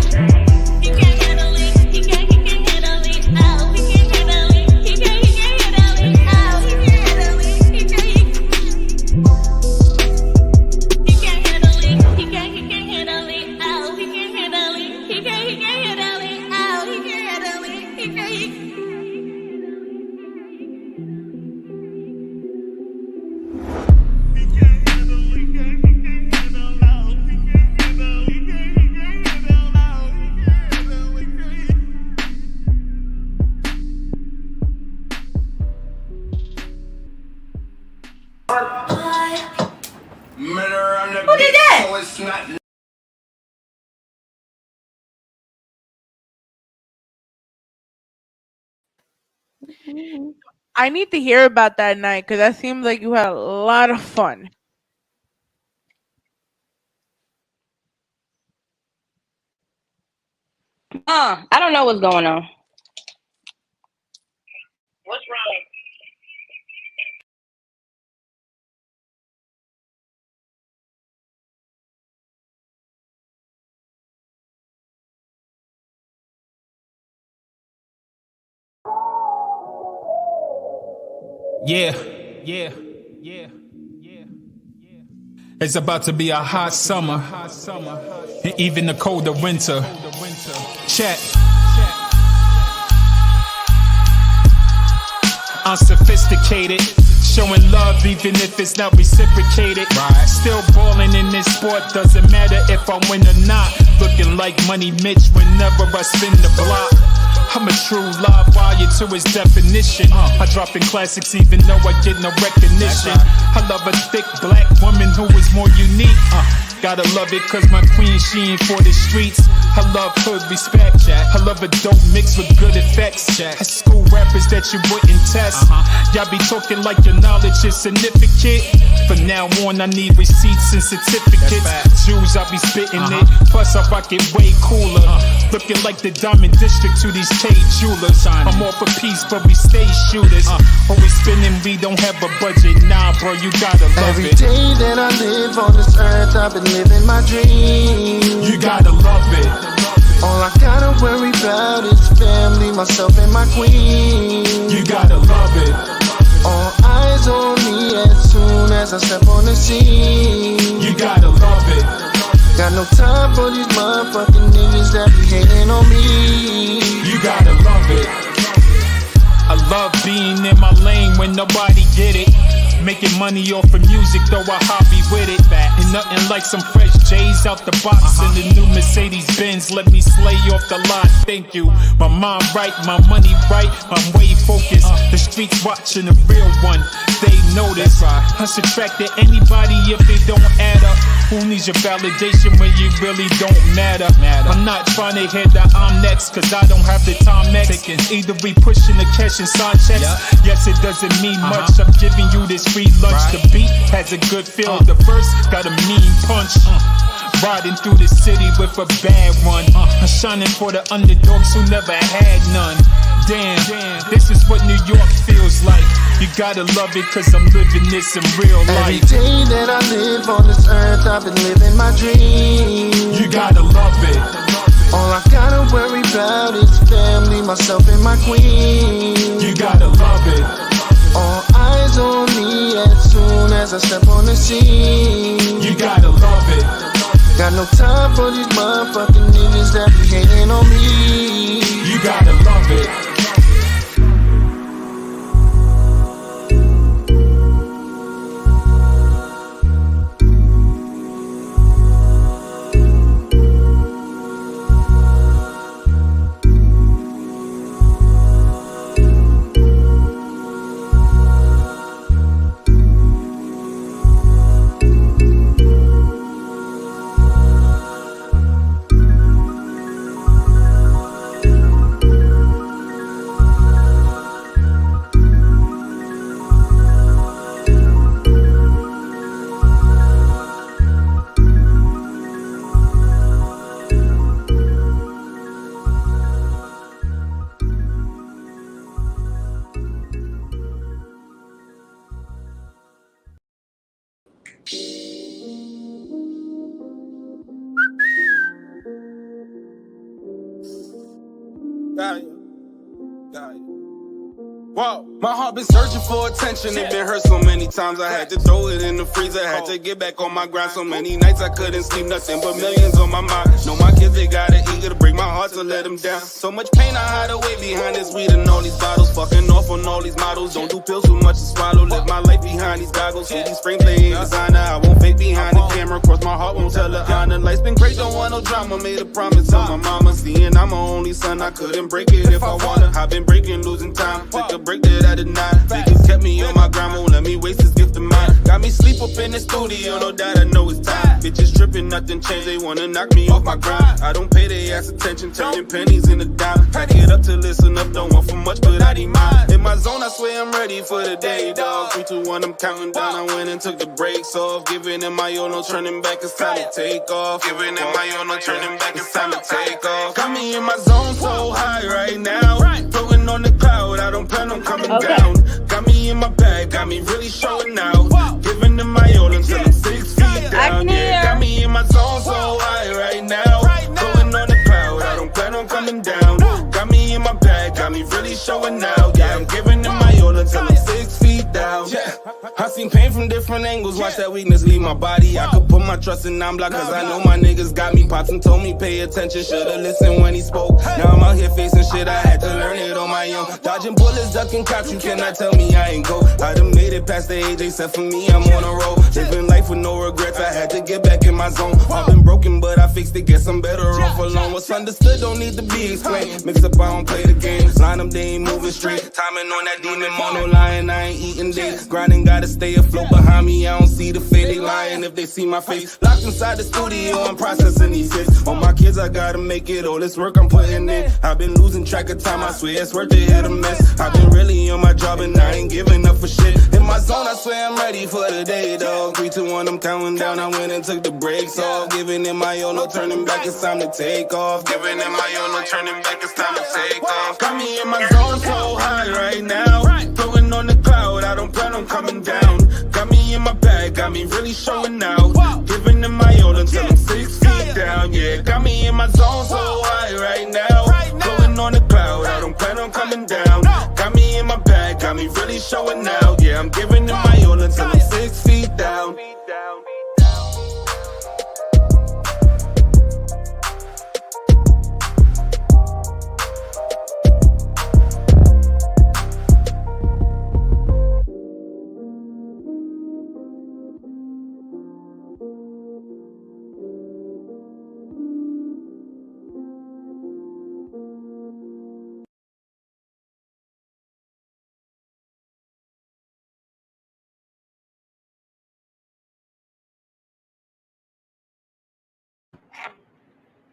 Who did that? I need to hear about that night because that seems like you had a lot of fun. I don't know what's going on. What's wrong? Yeah. It's about to be a hot summer, and even a colder winter. Check. Unsophisticated, showing love even if it's not reciprocated. Still balling in this sport, doesn't matter if I win or not. Looking like Money Mitch whenever I spin the block. I'm a true live wire to its definition. I drop in classics even though I get no recognition. I love a thick black woman who is more unique. Gotta love it cause my queen, she ain't for the streets. I love hood respect. I love a dope mix with good effects. I school rappers that you wouldn't test. Y'all be talking like your knowledge is significant. From now on I need receipts and certificates. Jews, I be spitting it. Plus I rock it way cooler. Looking like the Diamond District to these K jewelers. I'm all for peace but we stay shooters. Always spinning, we don't have a budget. Nah bro, you gotta love Every it. day that I live on this earth, I've been living my dream. You gotta love it. All I gotta worry about is family, myself and my queen. You gotta love it. All eyes on me as soon as I step on the scene. You gotta love it. Got no time for these motherfucking niggas that be hating on me. You gotta love it. I love being in my lane when nobody get it. Making money off of music, though I hobby with it. And nothing like some fresh J's out the box. And the new Mercedes Benz, let me slay off the lot. Thank you. My mind right, my money right, I'm way focused. The streets watching a real one, they notice. I subtract to anybody if they don't add up. Who needs your validation when you really don't matter? I'm not trying to hear that I'm next, cause I don't have the time next. Either we pushing the cash and sign checks. Yes, it doesn't mean much. I'm giving you this free lunch. The beat has a good feel. The verse got a mean punch. Riding through the city with a bad one. I'm shining for the underdogs who never had none. Damn, this is what New York feels like. You gotta love it cause I'm living this in real life. Every day that I live on this earth, I've been living my dream. You gotta love it. All I gotta worry about is family, myself and my queen. You gotta love it. All eyes on me as soon as I step on the scene. You gotta love it. Got no time for these motherfucking niggas that be hating on me. You gotta love it. Whoa. My heart been searching for attention. It been hurt so many times. I had to throw it in the freezer. Had to get back on my grind. So many nights I couldn't sleep. Nothing but millions on my mind. Know my kids, they got it eager to break my heart to let them down. So much pain I hide away behind this weed and all these bottles. Fucking off on all these models. Don't do pills too much to swallow. Live my life behind these goggles. See these frames, they ain't designer. I won't fake behind the camera. Cross my heart, won't tell her honor. Life's been great, don't want no drama. Made a promise to my mama. Seeing I'm my only son, I couldn't break it if I wanna. I've been breaking, losing time. Took a break that I did not. Niggas kept me on my grind, won't let me waste this gift of mine. Got me sleep up in the studio, no doubt I know it's time. Bitches tripping, nothing changed, they wanna knock me off my grind. I don't pay their ass attention, turning pennies into dime. I get up to listen up, don't want for much, but I need mine. In my zone, I swear I'm ready for the day, dog. 3, 2, 1, I'm counting down. I went and took the brakes off. Giving in my own, no turning back, it's time to take off. Giving in my own, no turning back, it's time to take off. Got me in my zone so high right now. Floating on the cloud, I don't plan on coming down. Got me in my bag, got me really showing out. Giving them my all until I'm 6 feet down. Yeah, got me in my zone so high right now. Going on the cloud, I don't plan on coming down. Got me in my bag, got me really showing out. Yeah, I'm giving them my all until I'm 6 feet down. Yeah, I seen pain from different angles. Watch that weakness leave my body. I could put my trust in non-block, cause I know my niggas got me. Pops and told me pay attention, should've listened when he spoke. Now I'm out here facing shit, I had to learn it on my own. Dodging bullets, ducking cops, you cannot tell me I ain't go. I done made it past the age, except for me, I'm on a roll. Living life with no regrets, I had to get back in my zone. I've been broken, but I fixed it, guess I'm better off alone. What's understood don't need to be explained. Mix up, I don't play the games. Line them, they ain't moving straight. Timing on that demon, mono lying, I ain't eating days. Grinding, gotta stay afloat behind me, I don't see the fade. They lying if they see my face. Locked inside the studio, I'm processing these hits. On my kids, I gotta make it, all this work I'm putting in. I've been losing track of time, I swear it's worth to hit a miss. I've been really on my job and I ain't giving up for shit. In my zone, I swear I'm ready for the day, dog. 3, 2, 1, I'm counting down. I went and took the brakes off. Giving in my own, no turning back, it's time to take off. Giving in my own, no turning back, it's time to take off. Got me in my zone so high right now. Floating on the cloud, I don't plan on coming down. Got me in my bag, got me really showing out. Giving in my own until I'm 6 feet down. Yeah, got me in my zone so high right now. Floating on the cloud, I don't plan on coming down. Got me in my bag, got me really showing out. Yeah, I'm giving in my all until I'm 6 feet down.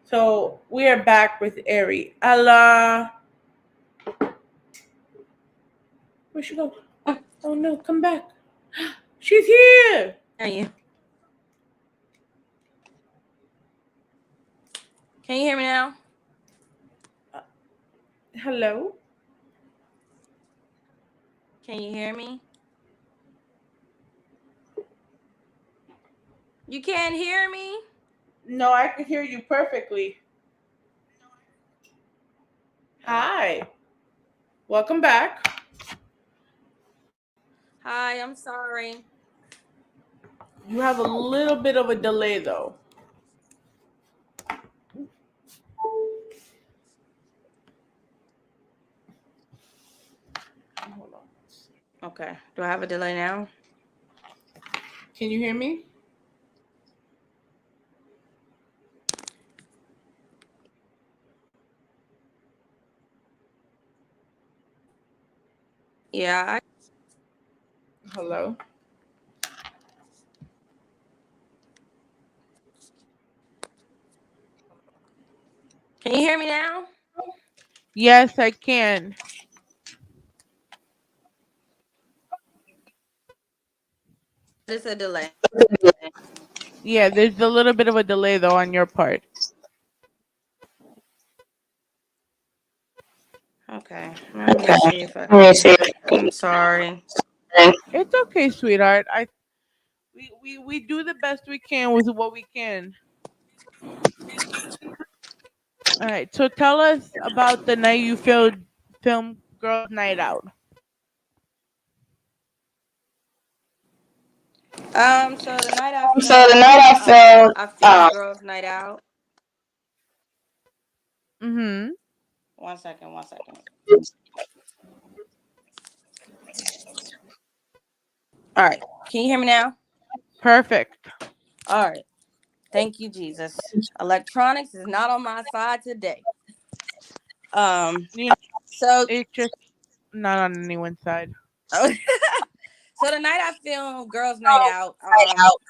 So we are back with Ari.Ellaa. Where'd she go? Oh no, come back. She's here. Are you? Can you hear me now? Hello? Can you hear me? You can't hear me? No, I can hear you perfectly. Hi. Welcome back. Hi, I'm sorry. You have a little bit of a delay though. Okay. Do I have a delay now? Can you hear me? Yeah. Hello? Can you hear me now? Yes, I can. Just a delay. Yeah, there's a little bit of a delay though on your part. Okay. Let me see if I can. I'm sorry. It's okay, sweetheart. We do the best we can with what we can. All right. So tell us about the night you filmed Girls Night Out. So the night I So the night filmed, I filmed, I filmed Girls Night Out. Mm-hmm. 1 second, 1 second. All right. Can you hear me now? Perfect. All right. Thank you, Jesus. Electronics is not on my side today. You know, So it's just not on anyone's side. so the night I filmed Girls Night Out,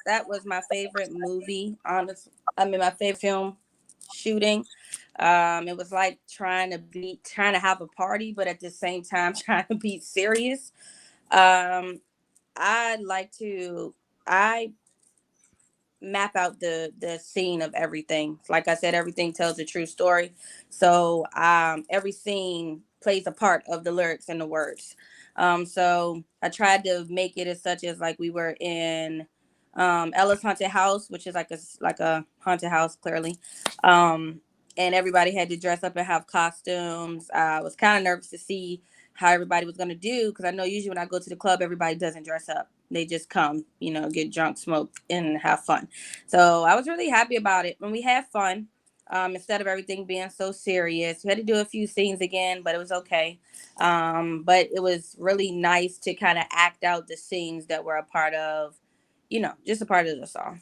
that was my favorite movie. Honestly, I mean my favorite film shooting. It was like trying to have a party, but at the same time trying to be serious. Um, I like to I map out the scene of everything. Like I said, everything tells a true story. So every scene plays a part of the lyrics and the words. So I tried to make it as such as like we were in Ella's haunted house, which is like a haunted house clearly. And everybody had to dress up and have costumes. I was kind of nervous to see how everybody was going to do, because I know usually when I go to the club everybody doesn't dress up, they just come, get drunk, smoke, and have fun. So I was really happy about it when we had fun. Instead of everything being so serious, we had to do a few scenes again, but it was okay. But it was really nice to kind of act out the scenes that were a part of, just a part of the song.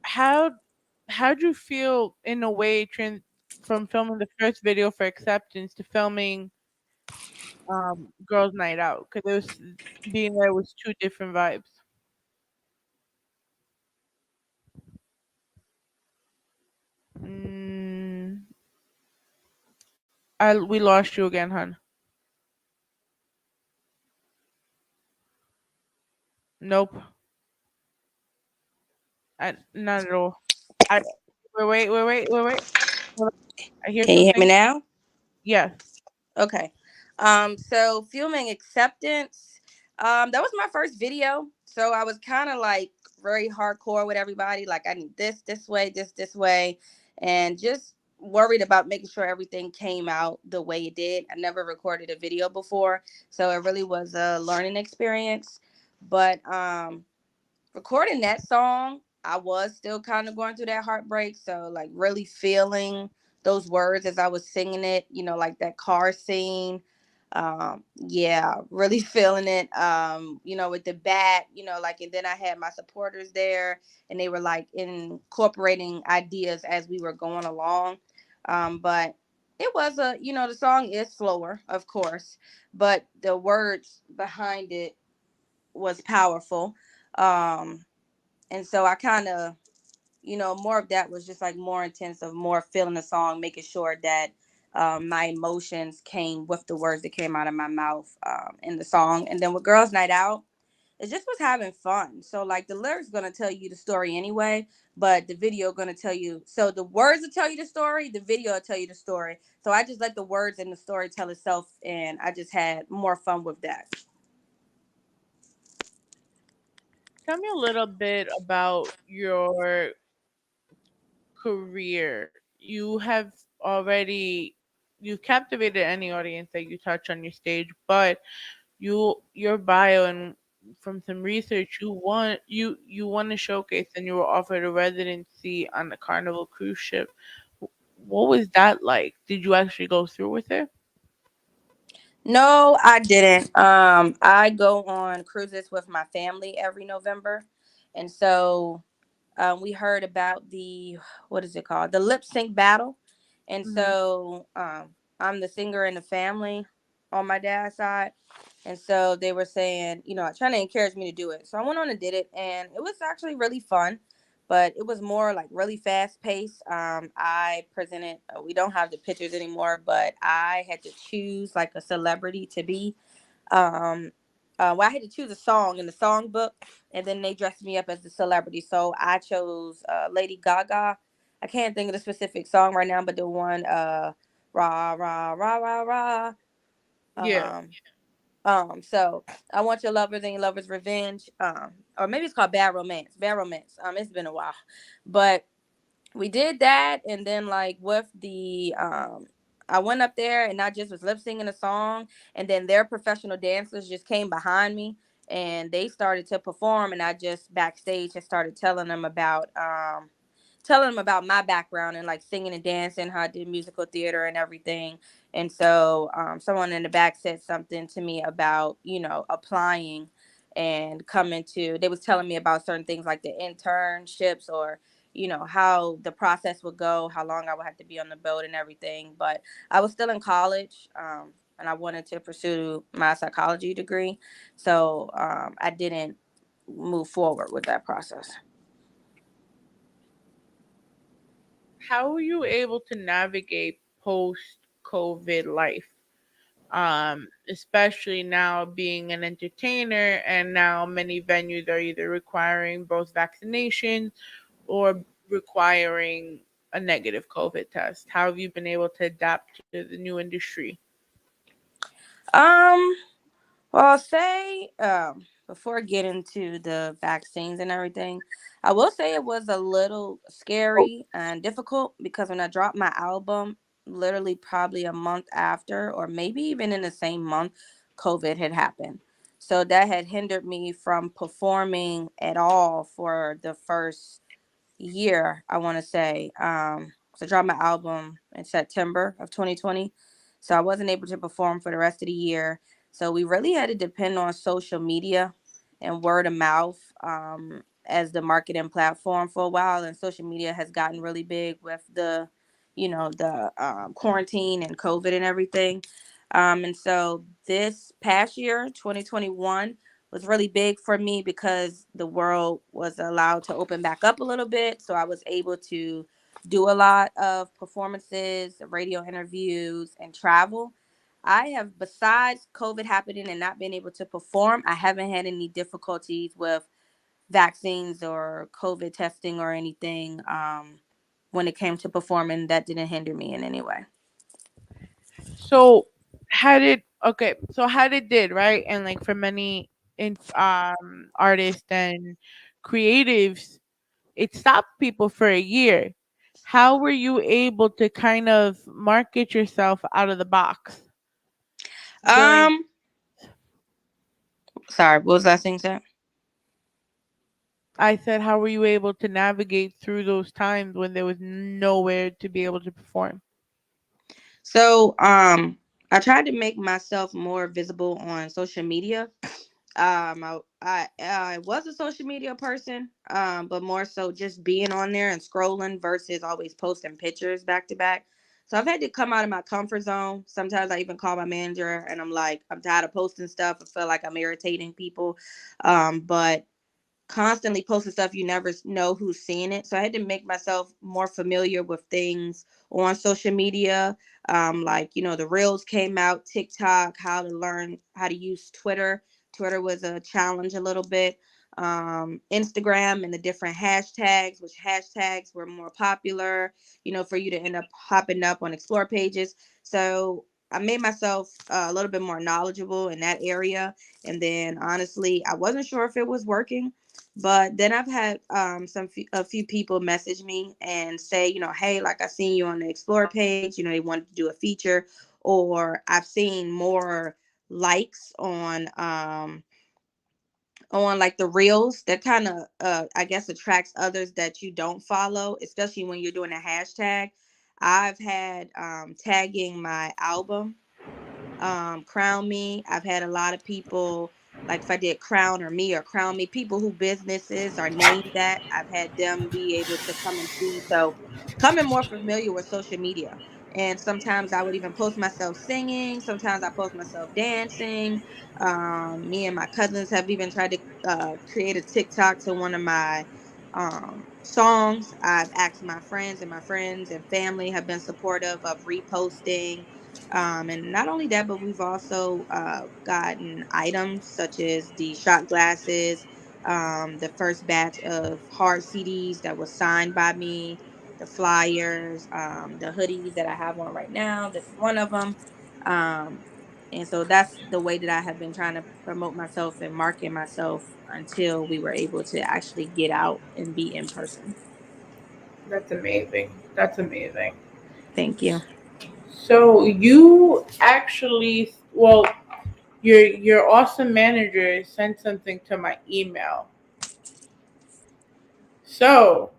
How how'd you feel in a way from filming the first video for Acceptance to filming Girls Night Out? Because it was being there was two different vibes. Mm, we lost you again, hon. Nope. Not at all. I wait. Hold on. I hear Can you hear me something. now? Yes. Okay. So filming Acceptance, that was my first video. So I was kind of like very hardcore with everybody. Like I need this way, this way, and just worried about making sure everything came out the way it did. I never recorded a video before, so it really was a learning experience. But recording that song, I was still kind of going through that heartbreak. So, like, really feeling those words as I was singing it, like that car scene. Yeah, really feeling it. With the bat, like, and then I had my supporters there and they were like incorporating ideas as we were going along. But it was the song is slower, of course, but the words behind it was powerful. Um, and so I kind of, more of that was just like more intense of more feeling the song, making sure that my emotions came with the words that came out of my mouth in the song. And then with Girls Night Out, it just was having fun. So like the lyrics gonna tell you the story anyway, but the video gonna tell you. So the words will tell you the story, the video will tell you the story. So I just let the words and the story tell itself, and I just had more fun with that. Tell me a little bit about your career. Already you've captivated any audience that you touch on your stage, but your bio and from some research you won a showcase and you were offered a residency on the Carnival Cruise Ship. What was that like? Did you actually go through with it? No, I didn't. I go on cruises with my family every November, and so we heard about the what is it called, the lip sync battle, and Mhm. so I'm the singer in the family on my dad's side, and so they were saying, trying to encourage me to do it. So I went on and did it, and it was actually really fun, but it was more like really fast paced. I presented. We don't have the pictures anymore, but I had to choose like a celebrity to be. Um, well, I had to choose a song in the songbook, and then they dressed me up as the celebrity. So I chose Lady Gaga. I can't think of the specific song right now, but the one rah rah rah rah rah. Yeah. So I want your lovers and your lovers revenge. Or maybe it's called Bad Romance. Bad Romance. It's been a while, but we did that, and then like with the I went up there and I just was lip singing a song, and then their professional dancers just came behind me and they started to perform, and I just backstage and started telling them about my background and like singing and dancing, how I did musical theater and everything. And so someone in the back said something to me about, applying and coming to, they was telling me about certain things like the internships, or, how the process would go, how long I would have to be on the boat and everything. But I was still in college, and I wanted to pursue my psychology degree. So I didn't move forward with that process. How were you able to navigate post COVID life? Especially now being an entertainer, and now many venues are either requiring both vaccination or requiring a negative COVID test. How have you been able to adapt to the new industry? Um, Well, I'll say before getting to the vaccines and everything, I will say it was a little scary and difficult because when I dropped my album, literally probably a month after, or maybe even in the same month, COVID had happened. So that had hindered me from performing at all for the first year, I want to say. So I dropped my album in September of 2020. So I wasn't able to perform for the rest of the year. So we really had to depend on social media and word of mouth as the marketing platform for a while. And social media has gotten really big with the quarantine and COVID and everything. And so this past year, 2021, was really big for me because the world was allowed to open back up a little bit. So I was able to do a lot of performances, radio interviews, and travel. I have, besides COVID happening and not being able to perform, I haven't had any difficulties with vaccines or COVID testing or anything when it came to performing. That didn't hinder me in any way. So had it okay, so had it did, right? And like for many artists and creatives, it stopped people for a year. How were you able to kind of market yourself out of the box during Um, Sorry, what was that thing said? I said how were you able to navigate through those times when there was nowhere to be able to perform? So, I tried to make myself more visible on social media. I was a social media person, but more so just being on there and scrolling versus always posting pictures back to back. So I've had to come out of my comfort zone. Sometimes I even call my manager and I'm like, I'm tired of posting stuff. I feel like I'm irritating people. But constantly posting stuff, you never know who's seeing it. So I had to make myself more familiar with things on social media. Like, the reels came out, TikTok, how to learn how to use Twitter. Twitter was a challenge a little bit. Instagram and the different hashtags, which hashtags were more popular, for you to end up hopping up on explore pages. So I made myself a little bit more knowledgeable in that area. And then honestly, I wasn't sure if it was working, but then I've had a few people message me and say, hey, like I seen you on the Explore page, they wanted to do a feature, or I've seen more likes on like the reels that kind of I guess attracts others that you don't follow, especially when you're doing a hashtag. I've had tagging my album, Crown Me. I've had a lot of people, like if I did Crown or Me or Crown Me, people who businesses are named that, I've had them be able to come and see. So coming more familiar with social media. And sometimes I would even post myself singing. Sometimes I post myself dancing. Me and my cousins have even tried to create a TikTok to one of my songs. I've asked my friends, and my friends and family have been supportive of reposting. And not only that, but we've also gotten items such as the shot glasses, the first batch of hard CDs that was signed by me, the flyers, the hoodies that I have on right now. This is one of them. And so that's the way that I have been trying to promote myself and market myself until we were able to actually get out and be in person. That's amazing. That's amazing. Thank you. So you actually, well, your awesome manager sent something to my email. So,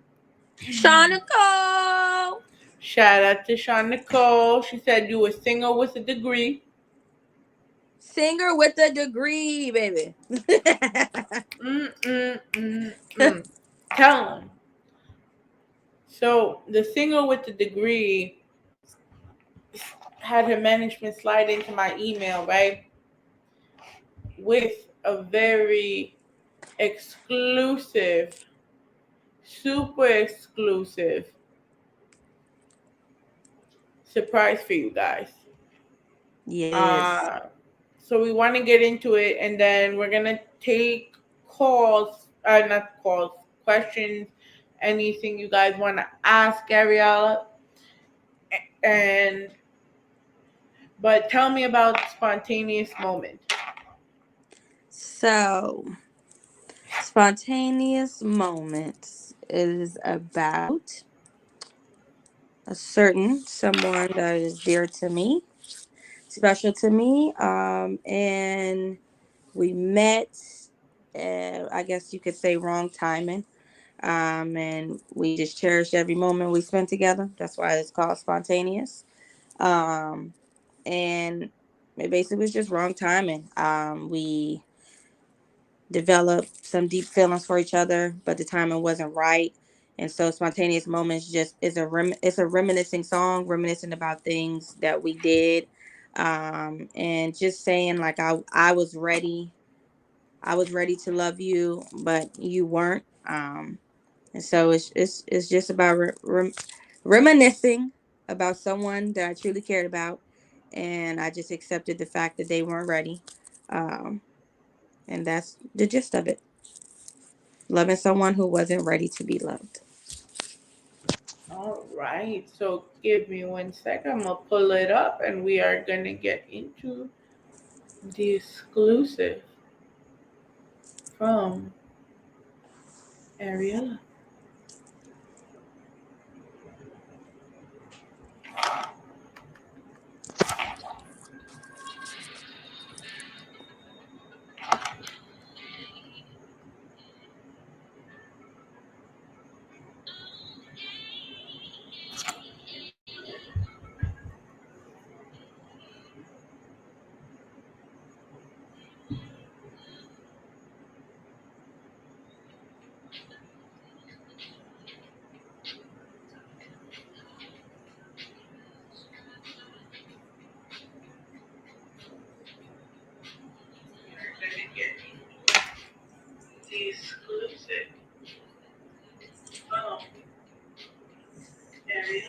Sean Nicole. Shout out to Sean Nicole. She said you a singer with a degree. Singer with a degree, baby. Tell him. So the singer with the degree had her management slide into my email, right? With a very exclusive, super exclusive surprise for you guys. Yes. So we want to get into it, and then we're gonna take calls, not calls, questions, anything you guys want to ask Ari.Ella. But tell me about spontaneous moment. So, spontaneous moments is about a certain someone that is dear to me, special to me, and we met. I guess you could say wrong timing, and we just cherished every moment we spent together. That's why it's called spontaneous. Um, and it basically was just wrong timing. We developed some deep feelings for each other, but the timing wasn't right. And so spontaneous moments just is it's a reminiscing song, reminiscing about things that we did. And just saying like I was ready. I was ready to love you, but you weren't. And so it's just about reminiscing about someone that I truly cared about, and I just accepted the fact that they weren't ready. Um, and that's the gist of it. Loving someone who wasn't ready to be loved. All right. So give me 1 second. I'm gonna pull it up, and we are gonna get into the exclusive from Ari.Ella. The exclusive from Ari.Ella.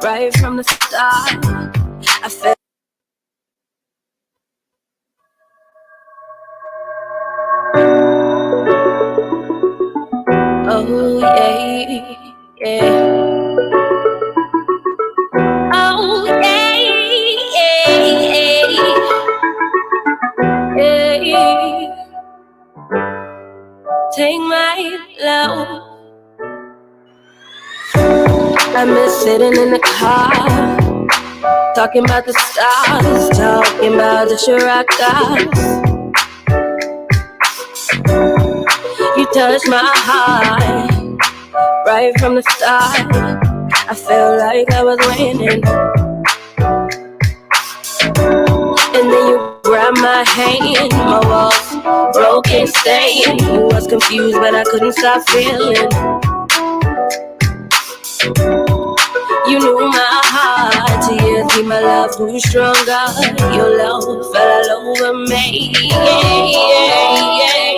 Right from the start, I felt. Oh yeah, yeah. Oh yeah, yeah, yeah. Take my love. I miss sitting in the car, talking about the stars, talking about the Shirakas. You touched my heart right from the start. I felt like I was winning. And then you grabbed my hand, my walls broken, staying. You was confused, but I couldn't stop feeling. You knew my heart, tears keep my love grew stronger. Your love fell all over me. Yeah, yeah, yeah.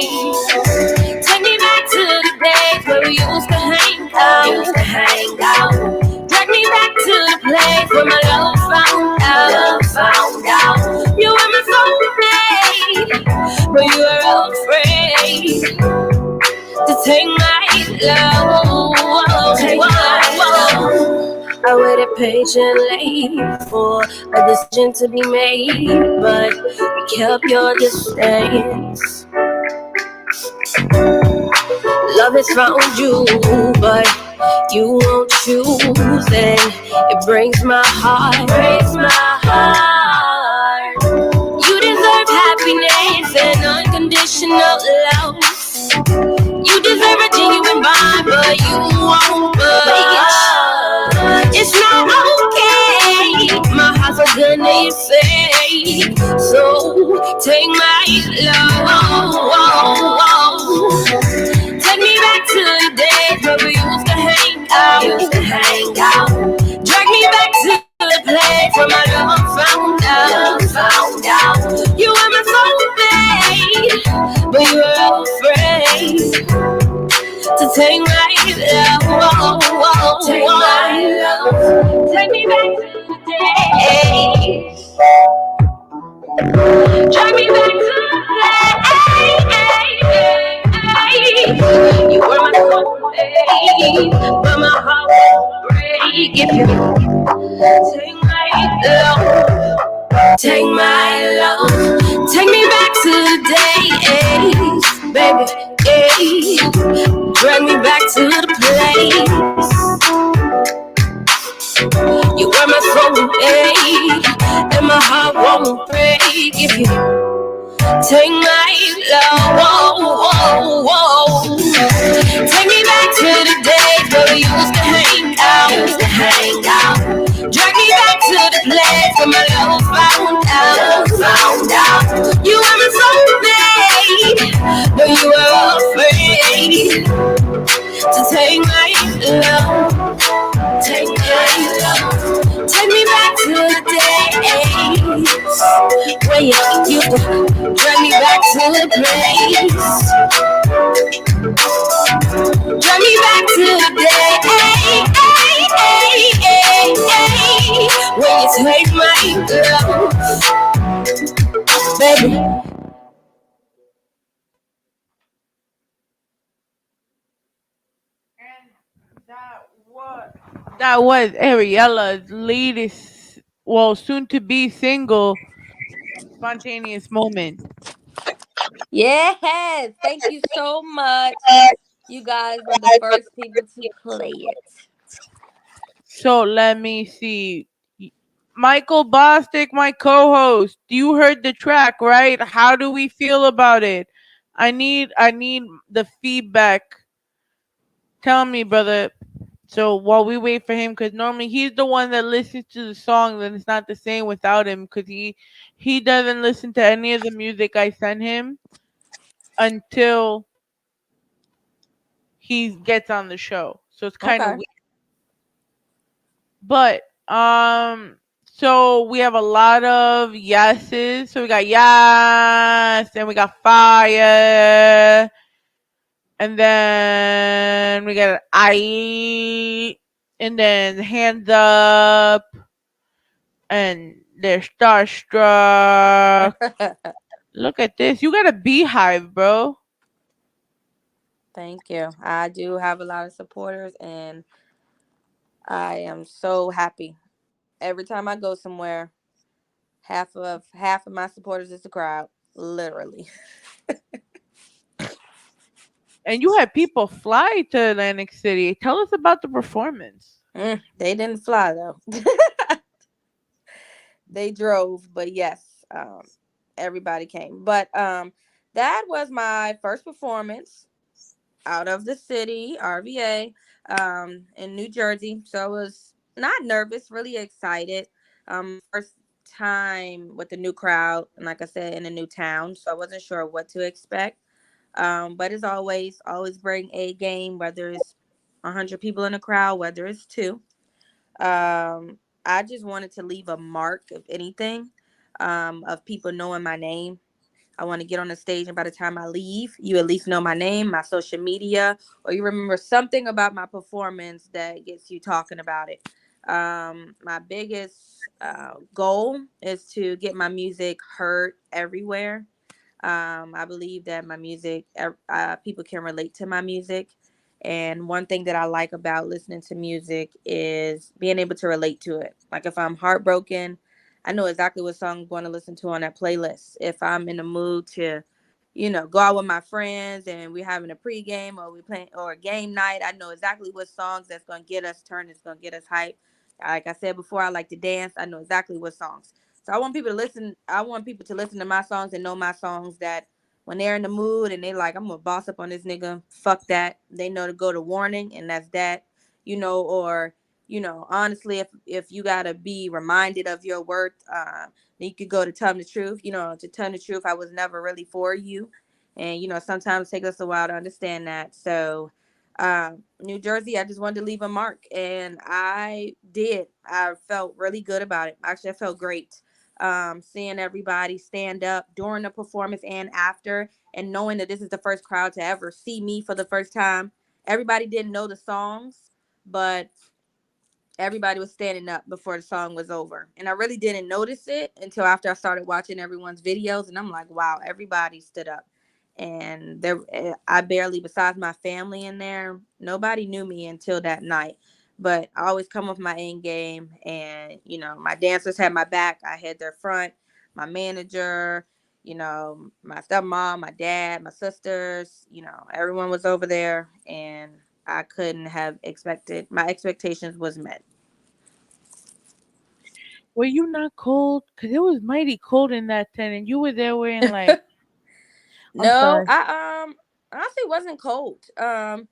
Take me back to the days where we used to hang out. Drag me back to the place where my love found out. You were my soulmate, but you were afraid to take my love. Take my love. I waited patiently for a decision to be made, but you kept your distance. Love has found you, but you won't choose, and it breaks my heart. You deserve happiness and unconditional love. You deserve a genuine vibe, but you won't budge. It's not okay. My heart's so good, you say. So take my love. Take me back to the days where we used to hang out. Drag me back to the place where my love found out. You were my soulmate, but you were afraid to take my love. Take my love. Take me back to the days. Drag me back to the place. You were my soulmate, but my heart won't break if you take my love. Take my love. Take me back to the days, baby. Yeah. Drag me back to the place. You were my soulmate, and my heart won't break if you take my love. Take me back to the days where we used to hang out. Drag me back to the place where my love found out. You were my soulmate, but you were afraid to take my love. Take my love. Take me back to the days when you used to drag me back to the place. Drag me back to the day when you take my love, baby. That was Ari.Ellaa's latest, well, soon to be single, Spontaneous Moment. Yes, thank you so much. You guys were the first people to play it. So let me see. Michael Bostic, my co-host. You heard the track, right? How do we feel about it? I need the feedback. Tell me, brother. So while we wait for him, because normally he's the one that listens to the song, and it's not the same without him, because he doesn't listen to any of the music I send him until he gets on the show. So it's kind of Okay. weird. But so we have a lot of yeses. So we got yes, and we got fire, and then we got I, and then hands up, and they're starstruck. Look at this. You got a beehive, bro. Thank you. I do have a lot of supporters, and I am so happy. Every time I go somewhere, half of my supporters is the crowd, literally. And you had people fly to Atlantic City. Tell us about the performance. They didn't fly though. They drove, but yes, everybody came. But that was my first performance out of the city, RVA, in New Jersey. So I was not nervous, really excited. First time with the new crowd, and like I said, in a new town, so I wasn't sure what to expect. But as always bring a game, whether it's 100 people in a crowd, whether it's two. I just wanted to leave a mark of anything, of people knowing my name. I want to get on the stage, and by the time I leave, you at least know my name, my social media, or you remember something about my performance that gets you talking about it. My biggest goal is to get my music heard everywhere. I believe that my music, people can relate to my music. And one thing that I like about listening to music is being able to relate to it. Like if I'm heartbroken, I know exactly what song I'm going to listen to on that playlist. If I'm in the mood to, go out with my friends and we're having a pregame or we playing or a game night, I know exactly what songs that's going to get us turned, it's going to get us hyped. Like I said before, I like to dance. I know exactly what songs. So I want people to listen. I want people to listen to my songs and know my songs, that when they're in the mood and they like, I'm gonna boss up on this nigga. Fuck that. They know to go to warning, and that's that. Or honestly, if you gotta be reminded of your worth, then you could go to tell them the truth. To tell them the truth, I was never really for you, and sometimes it takes us a while to understand that. So New Jersey, I just wanted to leave a mark, and I did. I felt really good about it. Actually, I felt great, seeing everybody stand up during the performance and after, and knowing that this is the first crowd to ever see me for the first time. Everybody didn't know the songs, but everybody was standing up before the song was over. And I really didn't notice it until after I started watching everyone's videos. And I'm like, wow, everybody stood up. And I barely, besides my family in there, nobody knew me until that night. But I always come with my end game. And, my dancers had my back. I had their front, my manager, my stepmom, my dad, my sisters, everyone was over there. And I couldn't have expected, my expectations was met. Were you not cold? Because it was mighty cold in that tent, and you were there wearing like. I'm No, sorry. I honestly wasn't cold. And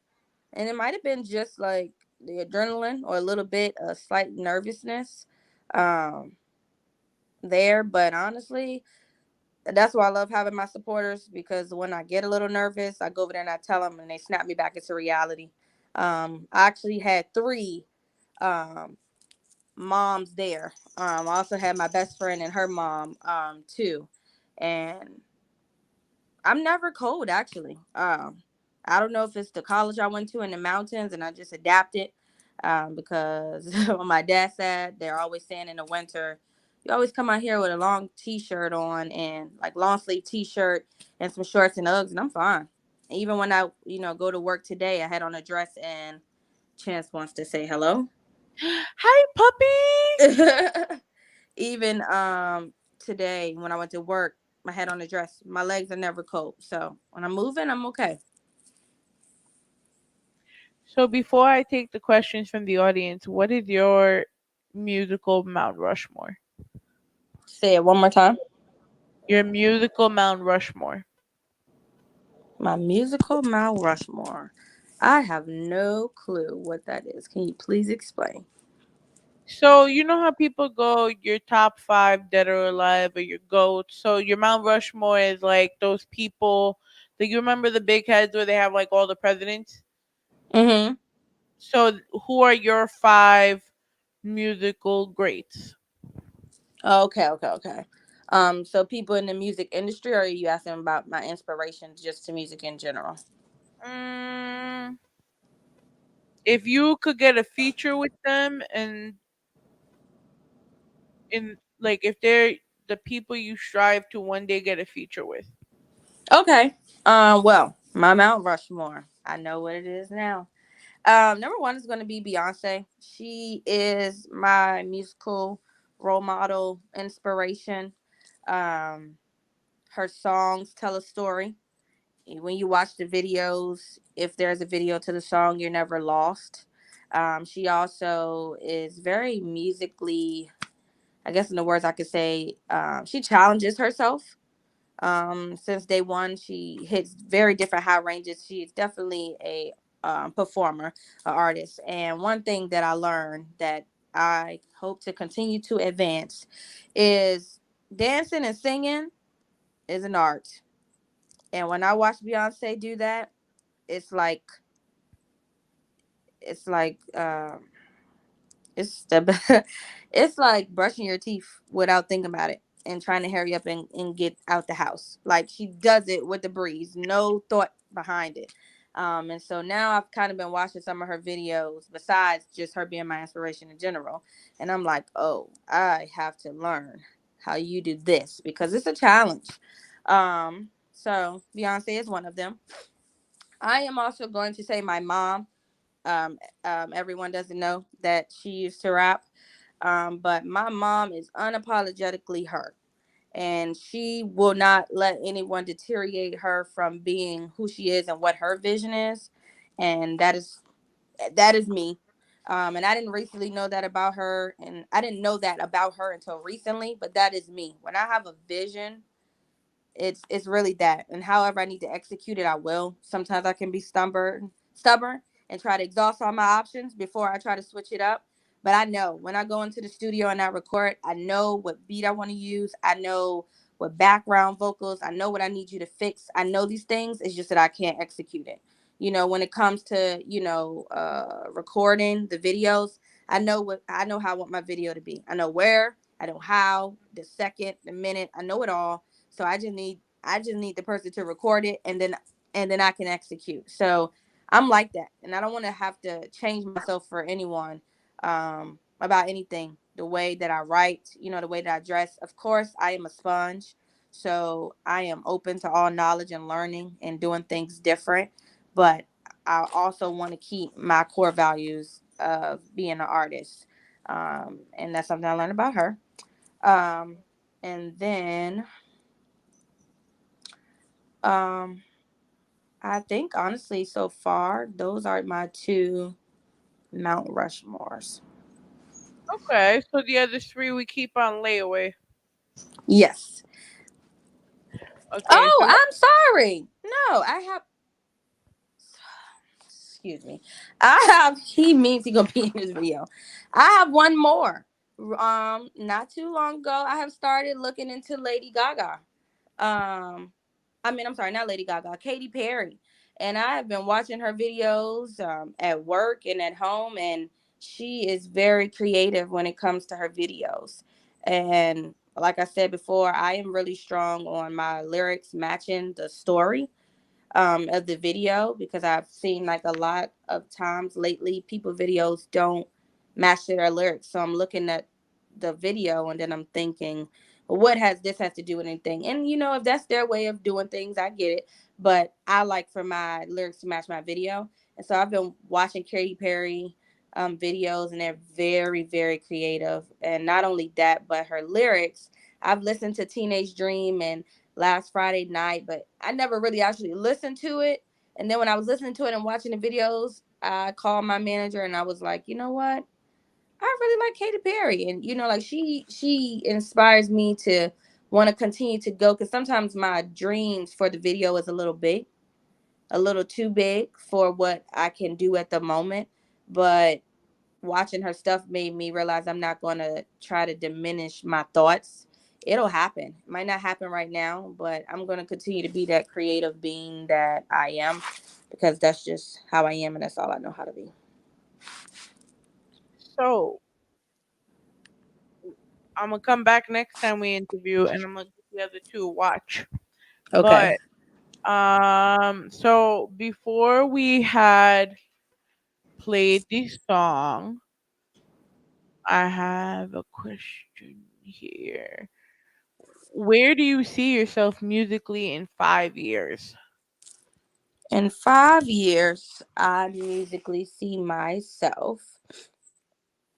it might have been just like the adrenaline or a little bit of slight nervousness um there, but honestly, that's why I love having my supporters, because when I get a little nervous, I go over there and I tell them, and they snap me back into reality. I actually had three um moms there. I also had my best friend and her mom too. And I'm never cold, actually. I don't know if it's the college I went to in the mountains and I just adapted, because on my dad's side, they're always saying in the winter, you always come out here with a long t-shirt on, and like long sleeve t-shirt and some shorts and Uggs, and I'm fine. Even when I, go to work today, I had on a dress, and Chance wants to say hello. Hi, puppy. Even today when I went to work, I had on a dress. My legs are never cold, so when I'm moving, I'm okay. So before I take the questions from the audience, what is your musical Mount Rushmore? Say it one more time. Your musical Mount Rushmore. My musical Mount Rushmore. I have no clue what that is. Can you please explain? So you know how people go your top 5 dead or alive or your goats. So your Mount Rushmore is like those people. Do you remember the big heads where they have like all the presidents? Mm-hmm. So who are your 5 musical greats? Okay. So people in the music industry, or are you asking about my inspiration just to music in general? Mm, if you could get a feature with them and in like if they're the people you strive to one day get a feature with. Okay. Well, my Mount Rushmore. I know what it is now. Number one is going to be Beyonce. She is my musical role model, inspiration. Um, her songs tell a story. When you watch the videos, if there's a video to the song, you're never lost. She also is very musically, I guess in the words I could say, she challenges herself. Since day one, she hits very different high ranges. She's definitely a performer, an artist. And one thing that I learned that I hope to continue to advance is dancing and singing is an art. And when I watch Beyonce do that, it's like it's like it's the it's like brushing your teeth without thinking about it and trying to hurry up and get out the house. Like she does it with the breeze, no thought behind it. And so now I've kind of been watching some of her videos besides just her being my inspiration in general. And I'm like, oh, I have to learn how you do this because it's a challenge. So Beyonce is one of them. I am also going to say my mom. Um, Everyone doesn't know that she used to rap, but my mom is unapologetically her, and she will not let anyone deteriorate her from being who she is and what her vision is, and that is me. And I didn't recently know that about her, and I didn't know that about her until recently. But that is me. When I have a vision, it's really that, and however I need to execute it, I will. Sometimes I can be stubborn and try to exhaust all my options before I try to switch it up. But I know when I go into the studio and I record, I know what beat I want to use. I know what background vocals. I know what I need you to fix. I know these things. It's just that I can't execute it. When it comes to recording the videos, I know how I want my video to be. I know where, I know how, the second, the minute, I know it all. So I just need the person to record it, and then I can execute. So I'm like that, and I don't want to have to change myself for anyone about anything. The way that I write, the way that I dress. Of course, I am a sponge, so I am open to all knowledge and learning and doing things different. But I also want to keep my core values of being an artist, and that's something I learned about her. Um, and then um, I think honestly, so far, those are my two Mount Rushmores. Okay, so the other 3 we keep on layaway. Yes. Okay, Oh, so I'm sorry. No, I have. Excuse me. I have. He means he gonna be in this video. I have one more. Not too long ago, I have started looking into Lady Gaga. I'm sorry, not Lady Gaga, Katy Perry. And I have been watching her videos at work and at home, and she is very creative when it comes to her videos. And like I said before, I am really strong on my lyrics matching the story of the video because I've seen like a lot of times lately people videos don't match their lyrics. So I'm looking at the video and then I'm thinking, well, what has this has to do with anything? And if that's their way of doing things, I get it. But I like for my lyrics to match my video. And so I've been watching Katy Perry videos and they're very, very creative. And not only that, but her lyrics. I've listened to Teenage Dream and last Friday night, but I never really actually listened to it. And then when I was listening to it and watching the videos, I called my manager and I was like, you know what? I really like Katy Perry, and like she inspires me to want to continue to go, because sometimes my dreams for the video is a little big, a little too big for what I can do at the moment. But watching her stuff made me realize I'm not going to try to diminish my thoughts. It'll happen. It might not happen right now, but I'm going to continue to be that creative being that I am, because that's just how I am and that's all I know how to be. So I'm gonna come back next time we interview, and I'm gonna give the other two a watch. Okay. But so before we had played this song, I have a question here. Where do you see yourself musically in 5 years? In 5 years, I musically see myself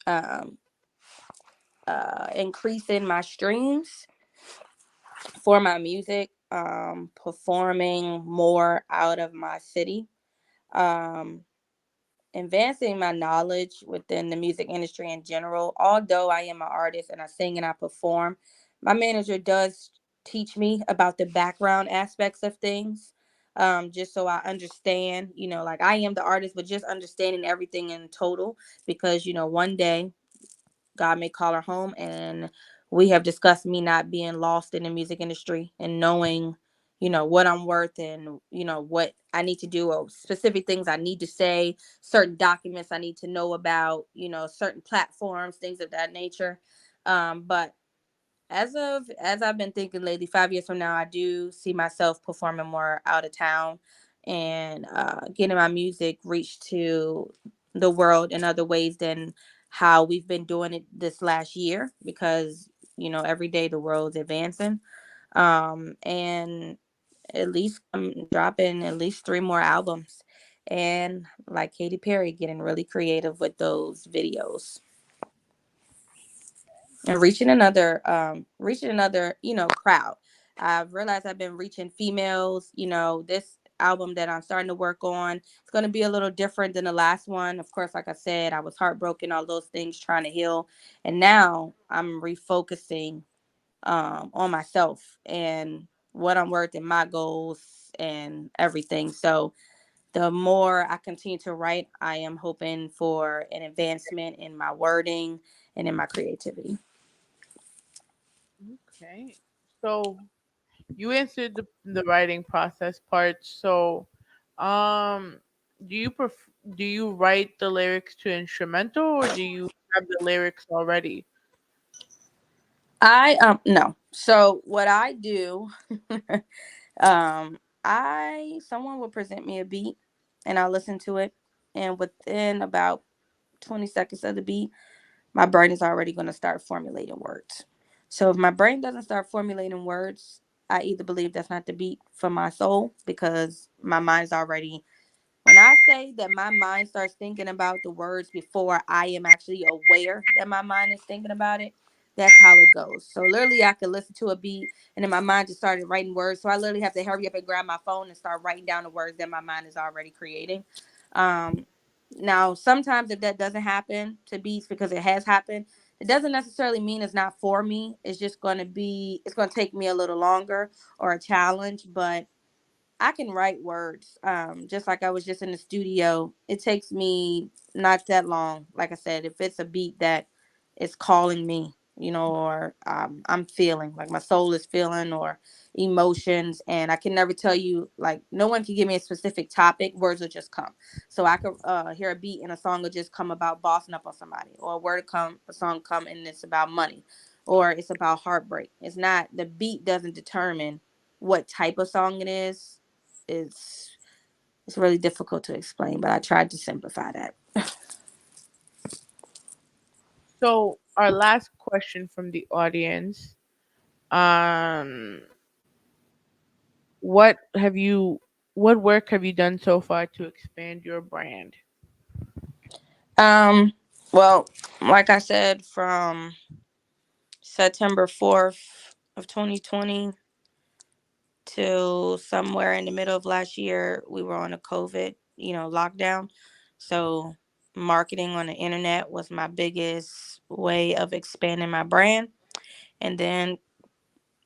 um, increasing my streams for my music, performing more out of my city, um, advancing my knowledge within the music industry in general. Although I am an artist and I sing and I perform, my manager does teach me about the background aspects of things. Just so I understand, like I am the artist, but just understanding everything in total, because, one day God may call her home, and we have discussed me not being lost in the music industry and knowing, what I'm worth, and what I need to do, or specific things I need to say, certain documents I need to know about, certain platforms, things of that nature. But as I've been thinking lately, 5 years from now, I do see myself performing more out of town, and getting my music reached to the world in other ways than how we've been doing it this last year, because every day the world's advancing. And at least I'm dropping at least 3 more albums, and like Katy Perry, getting really creative with those videos, and reaching another crowd. I've realized I've been reaching females. This album that I'm starting to work on, it's going to be a little different than the last one. Of course, like I said, I was heartbroken, all those things, trying to heal, and now I'm refocusing on myself and what I'm worth and my goals and everything. So the more I continue to write, I am hoping for an advancement in my wording and in my creativity. Okay. So you answered the writing process part. So, um, do you write the lyrics to instrumental, or do you have the lyrics already? I no. So what I do, I someone will present me a beat, and I'll listen to it, and within about 20 seconds of the beat, my brain is already going to start formulating words. So if my brain doesn't start formulating words, I either believe that's not the beat for my soul, because my mind's already, when I say that my mind starts thinking about the words before I am actually aware that my mind is thinking about it, that's how it goes. So literally, I could listen to a beat, and then my mind just started writing words. So I literally have to hurry up and grab my phone and start writing down the words that my mind is already creating. Um, Now, sometimes if that doesn't happen to beats, because it has happened, it doesn't necessarily mean it's not for me. It's going to take me a little longer, or a challenge, but I can write words. Just like I was just in the studio. It takes me not that long. Like I said, if it's a beat that is calling me, or I'm feeling, like my soul is feeling, or emotions, and I can never tell you, like no one can give me a specific topic. Words will just come. So I could hear a beat and a song will just come about bossing up on somebody, or a song come and it's about money, or it's about heartbreak. It's not, the beat doesn't determine what type of song it is. It's really difficult to explain, but I tried to simplify that. So our last question from the audience. Um, what have you what work have you done so far to expand your brand? Um, well, like I said, from September 4th of 2020 to somewhere in the middle of last year, we were on a COVID, lockdown. So marketing on the internet was my biggest way of expanding my brand. And then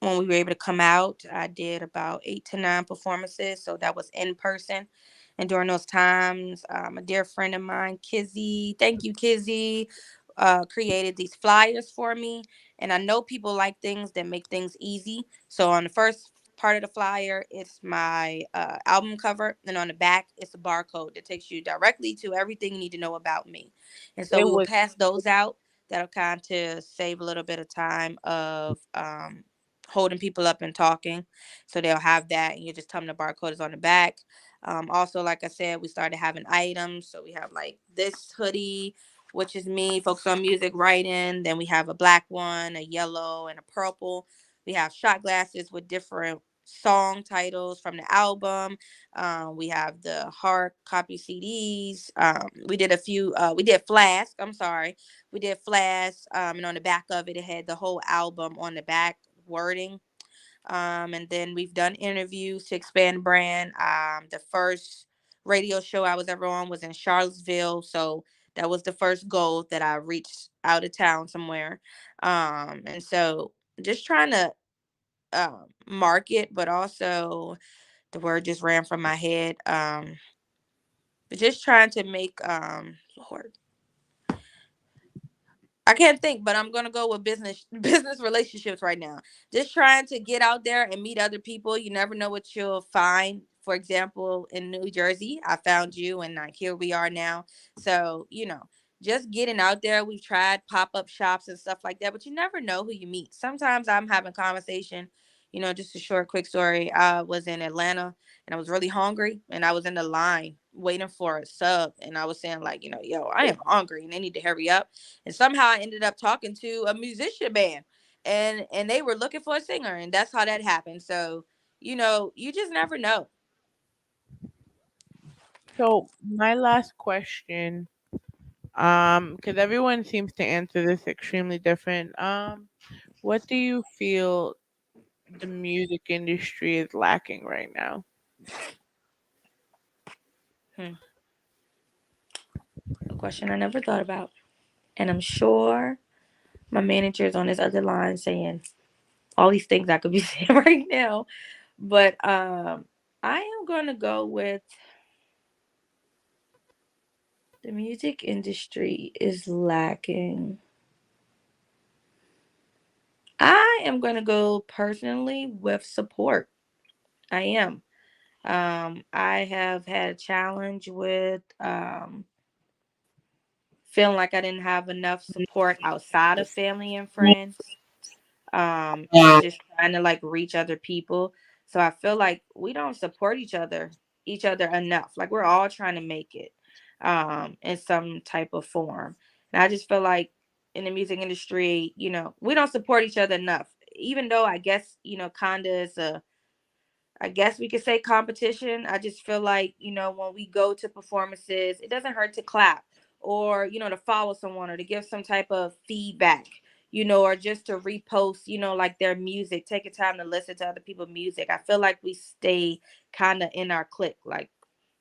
when we were able to come out, I did about 8 to 9 performances. So that was in person. And during those times, a dear friend of mine, Kizzy, thank you, Kizzy, created these flyers for me. And I know people like things that make things easy. So on the first part of the flyer, it's my album cover. And on the back, it's a barcode that takes you directly to everything you need to know about me. And so It we will was pass those out. That'll kind of save a little bit of time of holding people up and talking. So they'll have that, and you just tell them the barcode is on the back. Also, like I said, we started having items. So we have like this hoodie, which is me, focus on music writing. Then we have a black one, a yellow, and a purple. We have shot glasses with different song titles from the album. We have the hard copy CDs. We did a few. We did Flask. I'm sorry. We did Flask. And on the back of it, it had the whole album on the back wording. And then we've done interviews to expand brand. The first radio show I was ever on was in Charlottesville, so that was the first goal that I reached out of town somewhere. And so just trying to market, but also the word just ran from my head. But just trying to make Lord, I can't think, but I'm gonna go with business business relationships right now. Just trying to get out there and meet other people. You never know what you'll find. For example, in New Jersey, I found you, and like here we are now. So just getting out there. We've tried pop up shops and stuff like that, but you never know who you meet. Sometimes I'm having conversation. Just a short, quick story. I was in Atlanta and I was really hungry, and I was in the line waiting for a sub, and I was saying like, yo, I am hungry, and they need to hurry up. And somehow I ended up talking to a musician band, and they were looking for a singer, and that's how that happened. So you just never know. so my last question, because everyone seems to answer this extremely different. What do you feel the music industry is lacking right now? Hmm. A question I never thought about, and I'm sure my manager is on this other line saying all these things I could be saying right now. But I am gonna go with the music industry is lacking. I am gonna go personally with support. I am. I have had a challenge with feeling like I didn't have enough support outside of family and friends. And just trying to like reach other people. So I feel like we don't support each other enough. Like we're all trying to make it in some type of form. And I just feel like in the music industry, we don't support each other enough. Even though I guess, kinda is a I guess we could say competition. I just feel like, when we go to performances, it doesn't hurt to clap or, to follow someone or to give some type of feedback, or just to repost, like their music, take a time to listen to other people's music. I feel like we stay kind of in our clique. Like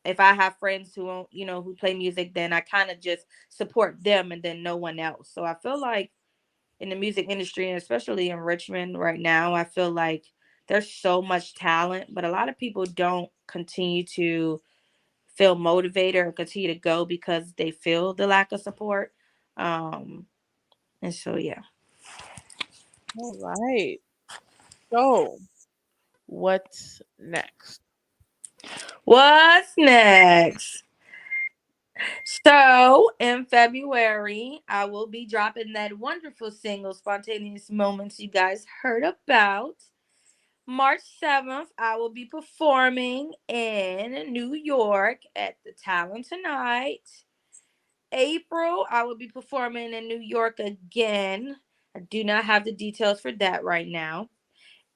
if I have friends who, who play music, then I kind of just support them and then no one else. So I feel like in the music industry, and especially in Richmond right now, I feel like there's so much talent, but a lot of people don't continue to feel motivated or continue to go because they feel the lack of support. Um, and so, yeah. All right. So, what's next? What's next? So, in February, I will be dropping that wonderful single, Spontaneous Moments, you guys heard about. March 7th, I will be performing in New York at the Talent Tonight. April, I will be performing in New York again. I do not have the details for that right now.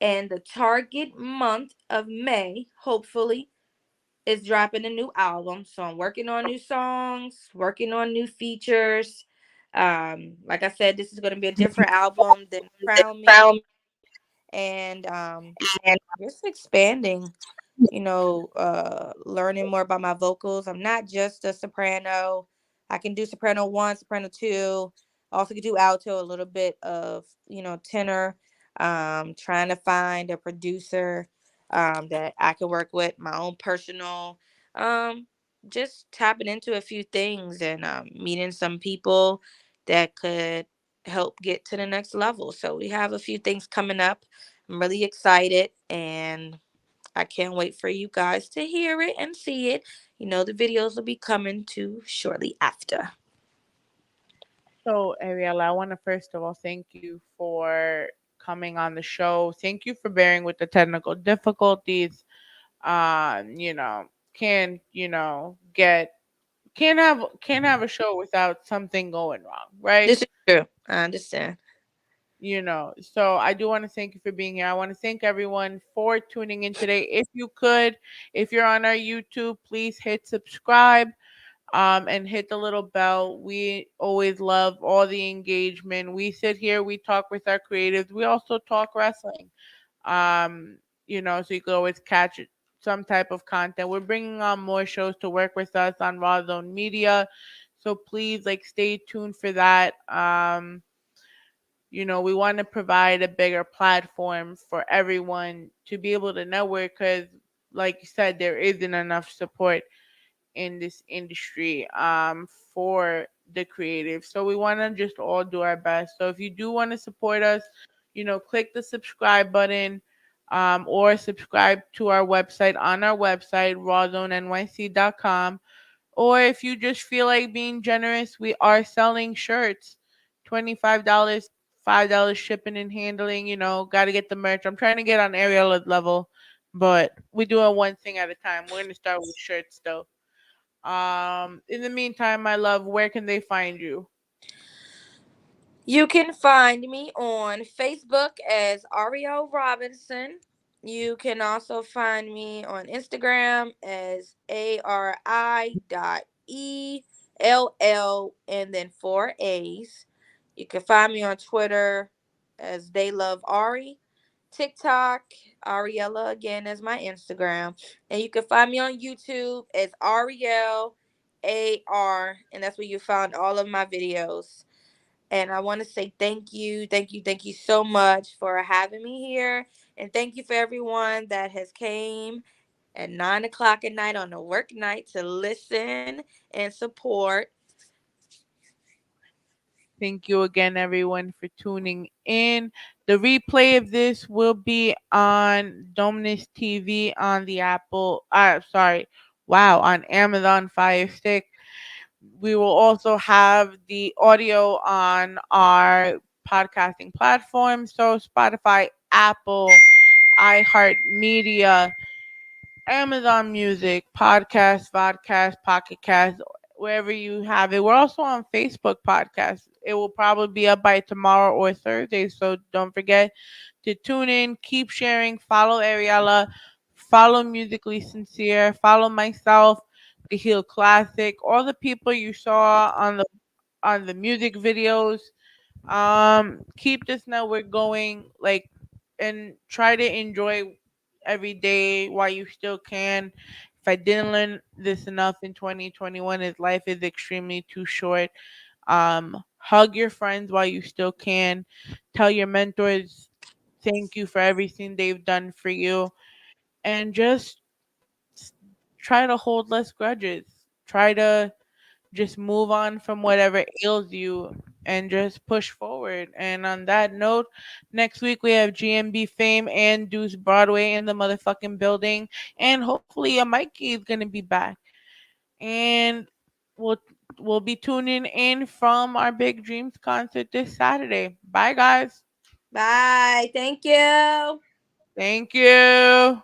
And the target month of May, hopefully, is dropping a new album. So I'm working on new songs, working on new features. Like I said, this is going to be a different album than Crown Me. And just expanding, learning more about my vocals. I'm not just a soprano. I can do soprano one, soprano two. Also can do alto, a little bit of, tenor. Trying to find a producer that I can work with, my own personal. Um, just tapping into a few things and meeting some people that could help get to the next level. So we have a few things coming up. I'm really excited and I can't wait for you guys to hear it and see it. The videos will be coming too shortly after. So, Ariella, I want to first of all thank you for coming on the show. Thank you for bearing with the technical difficulties. You know, can get can't have a show without something going wrong, right? This is true. I understand. So I do want to thank you for being here. I want to thank everyone for tuning in today. If you could, if you're on our YouTube, please hit subscribe and hit the little bell. We always love all the engagement. We sit here, we talk with our creatives. We also talk wrestling. Um, so you could always catch some type of content. We're bringing on more shows to work with us on Rawrdzone Media. So please stay tuned for that. We want to provide a bigger platform for everyone to be able to network because, like you said, there isn't enough support in this industry for the creative. So we want to just all do our best. So if you do want to support us, click the subscribe button or subscribe to our website on our website, rawrzonenyc.com. Or if you just feel like being generous, we are selling shirts. $25, $5 shipping and handling, got to get the merch. I'm trying to get on Ari.Ellaa's level, but we do it one thing at a time. We're going to start with shirts though. In the meantime, my love, where can they find you? You can find me on Facebook as Ariel Robinson. You can also find me on Instagram as ARI.ELL and then four A's. You can find me on Twitter as They Love Ari. TikTok, Ari.Ella again as my Instagram. And you can find me on YouTube as Ari.Ellaa, and that's where you found all of my videos. And I want to say thank you, thank you, thank you so much for having me here. And thank you for everyone that has came at 9 o'clock at night on a work night to listen and support. Thank you again, everyone, for tuning in. The replay of this will be on Dominus TV on the Apple. Sorry, wow, on Amazon Fire Stick. We will also have the audio on our podcasting platforms, so Spotify, Apple, iHeartMedia, Amazon Music, Podcast, Vodcast, Pocket Cast, wherever you have it. We're also on Facebook Podcast. It will probably be up by tomorrow or Thursday, so don't forget to tune in, keep sharing, follow Ari.Ellaa, follow Musically Sincere, follow myself, The Heel Classic, all the people you saw on the music videos. Keep this network going, and try to enjoy every day while you still can. If I didn't learn this enough in 2021, is life is extremely too short. Hug your friends while you still can. Tell your mentors thank you for everything they've done for you, and just s- try to hold less grudges. Try to just move on from whatever ails you and just push forward. And on that note, next week we have GMB Fame and Deuce Broadway in the motherfucking building. And hopefully a Mikey is gonna be back. And we'll we'll be tuning in from our Big Dreams concert this Saturday. Bye guys. Bye. Thank you. Thank you.